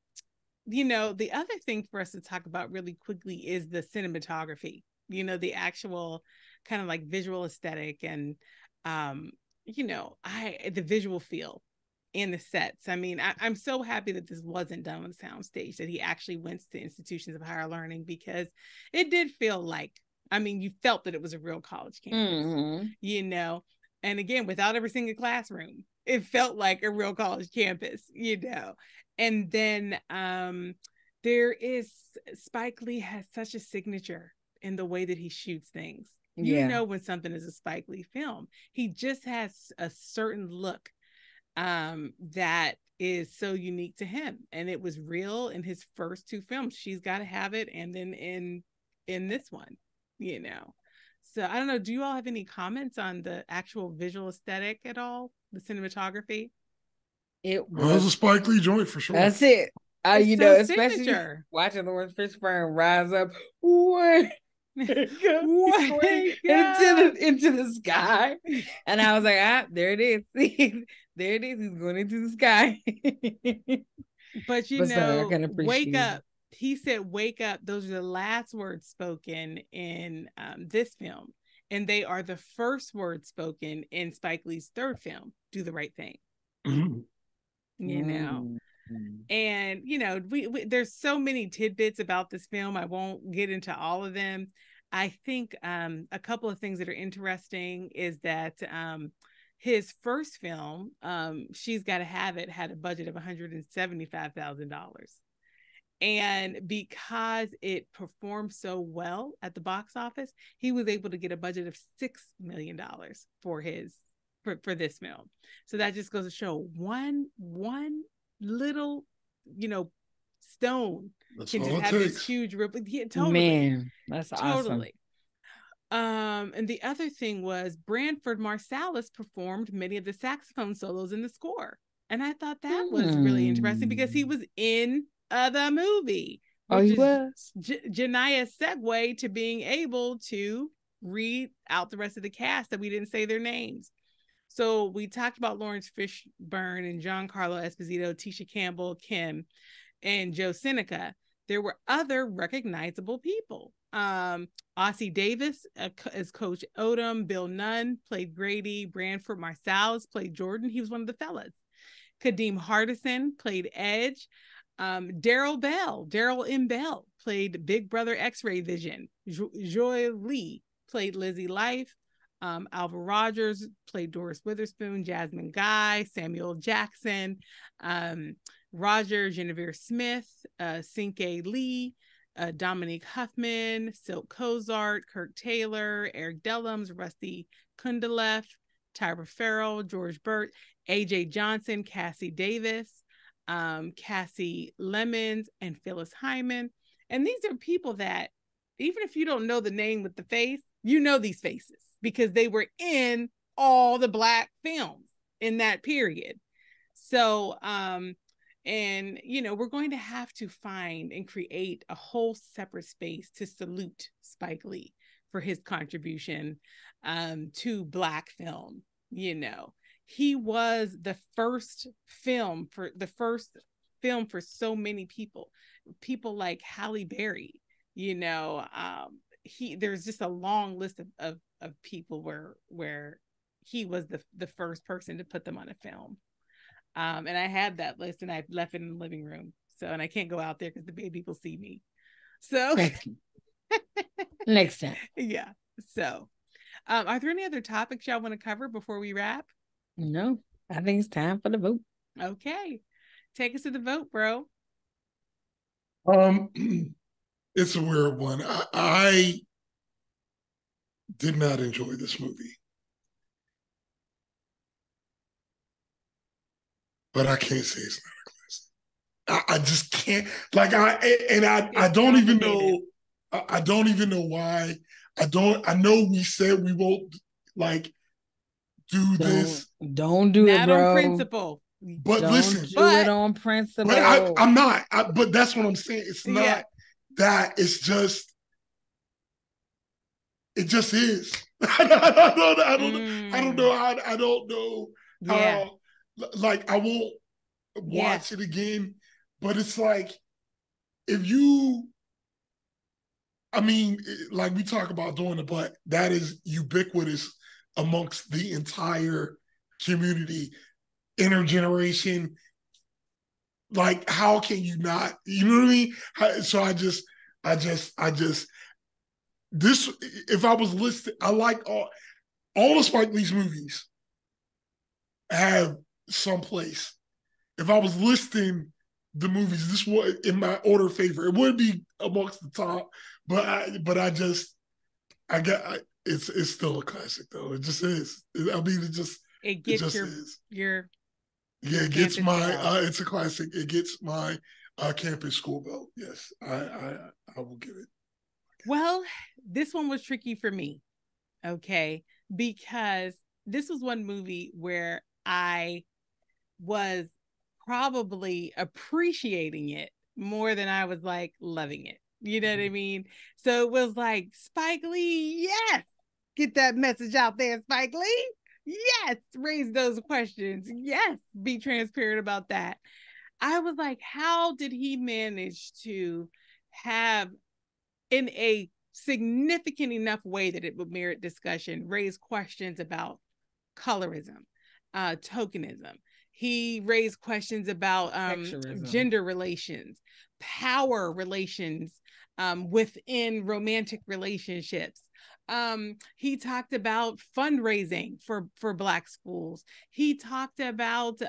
other thing for us to talk about really quickly is the cinematography. The actual kind of like visual aesthetic and the visual feel in the sets. I mean, I'm so happy that this wasn't done on soundstage, that he actually went to institutions of higher learning, because it did feel like, you felt that it was a real college campus, and again, without ever seeing a classroom, it felt like a real college campus, and then Spike Lee has such a signature in the way that he shoots things. When something is a Spike Lee film, he just has a certain look that is so unique to him, and it was real in his first two films, She's Gotta Have It, and then in this one, so I don't know, do you all have any comments on the actual visual aesthetic at all, the cinematography? It was a Spike Lee joint for sure. That's it. Especially signature. Watching Larry Fishburne rise up into the sky, and I was like, there it is. There it is. He's going into the sky. But wake up. He said, "Wake up." Those are the last words spoken in this film, and they are the first words spoken in Spike Lee's third film, Do the Right Thing. And we there's so many tidbits about this film. I won't get into all of them. I think a couple of things that are interesting is that his first film, She's Gotta Have It, had a budget of $175,000. And because it performed so well at the box office, he was able to get a budget of $6 million for this film. So that just goes to show one little, stone can just have this huge ripple. Yeah, totally. Man, that's totally awesome. And the other thing was Branford Marsalis performed many of the saxophone solos in the score, and I thought that was really interesting because he was in the movie. He was. Jania's segue to being able to read out the rest of the cast that we didn't say their names. So we talked about Lawrence Fishburne and Giancarlo Esposito, Tisha Campbell, Kyme, and Joe Seneca. There were other recognizable people. Ossie Davis as Coach Odom. Bill Nunn played Grady. Branford Marsalis played Jordan. He was one of the fellas. Kadeem Hardison played Edge. Daryl M. Bell played Big Brother X-Ray Vision. Joy Lee played Lizzie Life. Alva Rogers played Doris Witherspoon. Jasmine Guy, Samuel Jackson, Roger Genevieve Smith, Cinque Lee, Dominique Huffman, Silk Cozart, Kirk Taylor, Eric Dellums, Rusty Kundaleff, Tyra Farrell, George Burt, AJ Johnson, Cassie Davis, Cassie Lemons, and Phyllis Hyman. And these are people that, even if you don't know the name with the face, you know these faces because they were in all the Black films. in that period. So, and, you know, we're going to have to find and create a whole separate space to salute Spike Lee for his contribution to Black film. You know, he was the first film for so many people like Halle Berry, you know, there's just a long list of people where he was the first person to put them on a film. And I had that list and I left it in the living room. So, and I can't go out there because the baby will see me. So next time. Yeah. So, are there any other topics y'all want to cover before we wrap? No, I think it's time for the vote. Okay. Take us to the vote, bro. It's a weird one. I did not enjoy this movie. But I can't say it's not a classic. I just can't. Like I don't even know. I don't even know why. I know we said we won't like do this. Don't do it, bro. Not on principle. But don't listen, do it on principle. But I'm not. But that's what I'm saying. It's not that. It's just. It just is. I don't know. Yeah. Like I won't watch it again, but it's like if you, I mean, like we talk about doing it, but that is ubiquitous amongst the entire community, intergeneration. Like, how can you not? You know what I mean? So I just. This, if I was listed, I like all the Spike Lee's movies have some place. If I was listing the movies, this was in my order of favor. It would be amongst the top, but it's still a classic though. It just is. It gets your it gets my it's a classic. It gets my campus school belt. Yes, I will give it. Well, this one was tricky for me, okay, because this was one movie where I was probably appreciating it more than I was like loving it. You know what I mean? So it was like, Spike Lee, yes, get that message out there, Spike Lee. Yes, raise those questions. Yes, be transparent about that. I was like, how did he manage to have, in a significant enough way that it would merit discussion, raise questions about colorism, tokenism. He raised questions about gender relations, power relations within romantic relationships. He talked about fundraising for Black schools. He talked about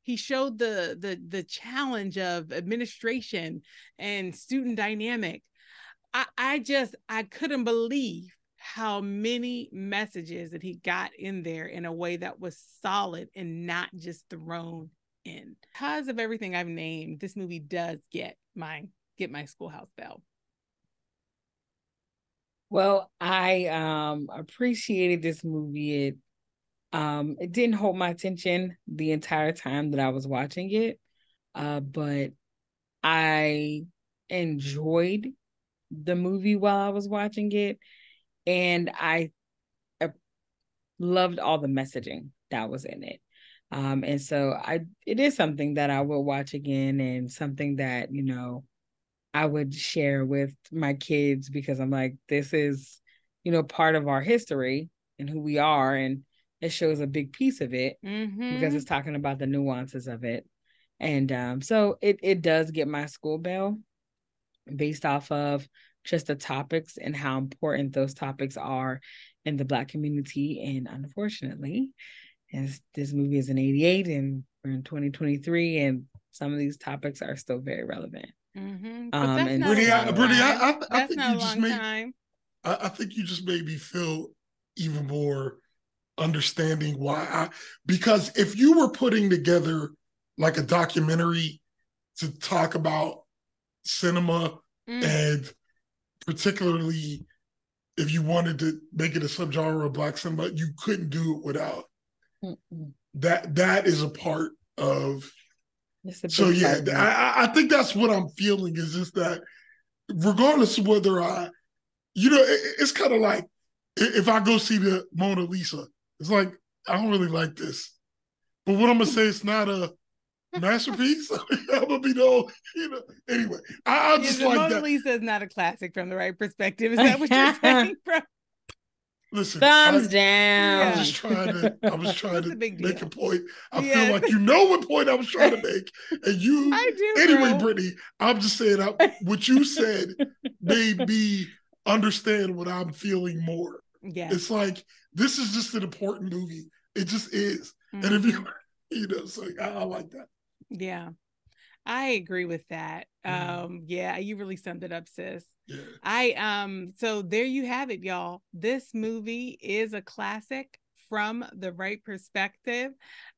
he showed the challenge of administration and student dynamic. I couldn't believe how many messages that he got in there in a way that was solid and not just thrown in. Because of everything I've named, this movie does get my schoolhouse bell. Well, I appreciated this movie. It didn't hold my attention the entire time that I was watching it, but I enjoyed the movie while I was watching it, and I loved all the messaging that was in it. And so it is something that I will watch again, and something that, you know, I would share with my kids, because I'm like, this is, you know, part of our history and who we are, and it shows a big piece of it because it's talking about the nuances of it. And so it does get my school bell based off of just the topics and how important those topics are in the Black community. And unfortunately, as this movie is in 1988 and we're in 2023, and some of these topics are still very relevant. But that's not a long time. I think you just made I think you just made me feel even more understanding why because if you were putting together like a documentary to talk about cinema, and particularly if you wanted to make it a subgenre of Black cinema, you couldn't do it without that is a part of. So yeah, I think that's what I'm feeling, is just that regardless of whether it's kind of like if I go see the Mona Lisa, it's like, I don't really like this. But what I'm going to say, it's not a masterpiece. I'm going to be the old, anyway. I'll just like Mona that. Lisa is not a classic from the Wright perspective. Is that what you're saying, bro? Listen, thumbs down. I was trying to make a point. I feel like you know what point I was trying to make. And you, I do, anyway, bro. Brittany, I'm just saying what you said made me understand what I'm feeling more. Yeah. It's like, this is just an important movie. It just is. Mm-hmm. And if so I like that. Yeah. I agree with that. Yeah, you really summed it up, sis. Yeah. So there you have it, y'all. This movie is a classic from the Wright perspective.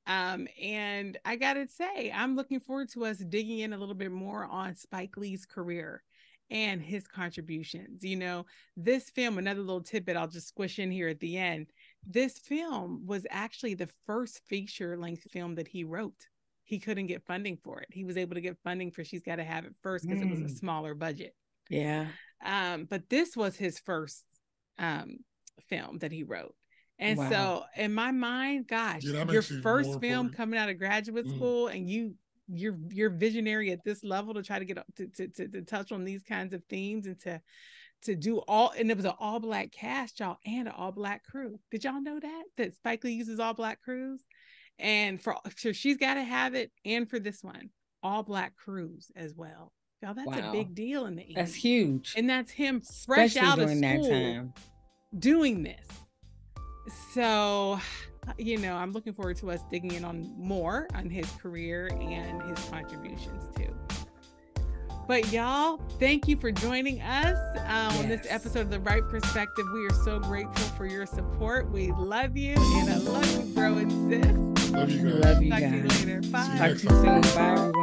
And I gotta say, I'm looking forward to us digging in a little bit more on Spike Lee's career and his contributions. This film, another little tidbit I'll just squish in here at the end. This film was actually the first feature-length film that he wrote. He couldn't get funding for it. He was able to get funding for She's Gotta Have It First because it was a smaller budget. Yeah. But this was his first film that he wrote. And so in my mind, gosh, your first film coming out of graduate school, and you're visionary at this level to try to get to touch on these kinds of themes and to do all, and it was an all black cast, y'all, and an all black crew. Did y'all know that Spike Lee uses all black crews? And for She's Gotta Have It, and for this one, all black crews as well. Y'all, that's a big deal in the 80s. That's huge. And that's him fresh out of school doing this. So, I'm looking forward to us digging in on more on his career and his contributions too. But y'all, thank you for joining us on this episode of The Wright Perspective. We are so grateful for your support. We love you, and I love you, bro and sis. Love you guys. Love you Talk guys. to you later. Bye. Talk to you soon. Bye, everyone.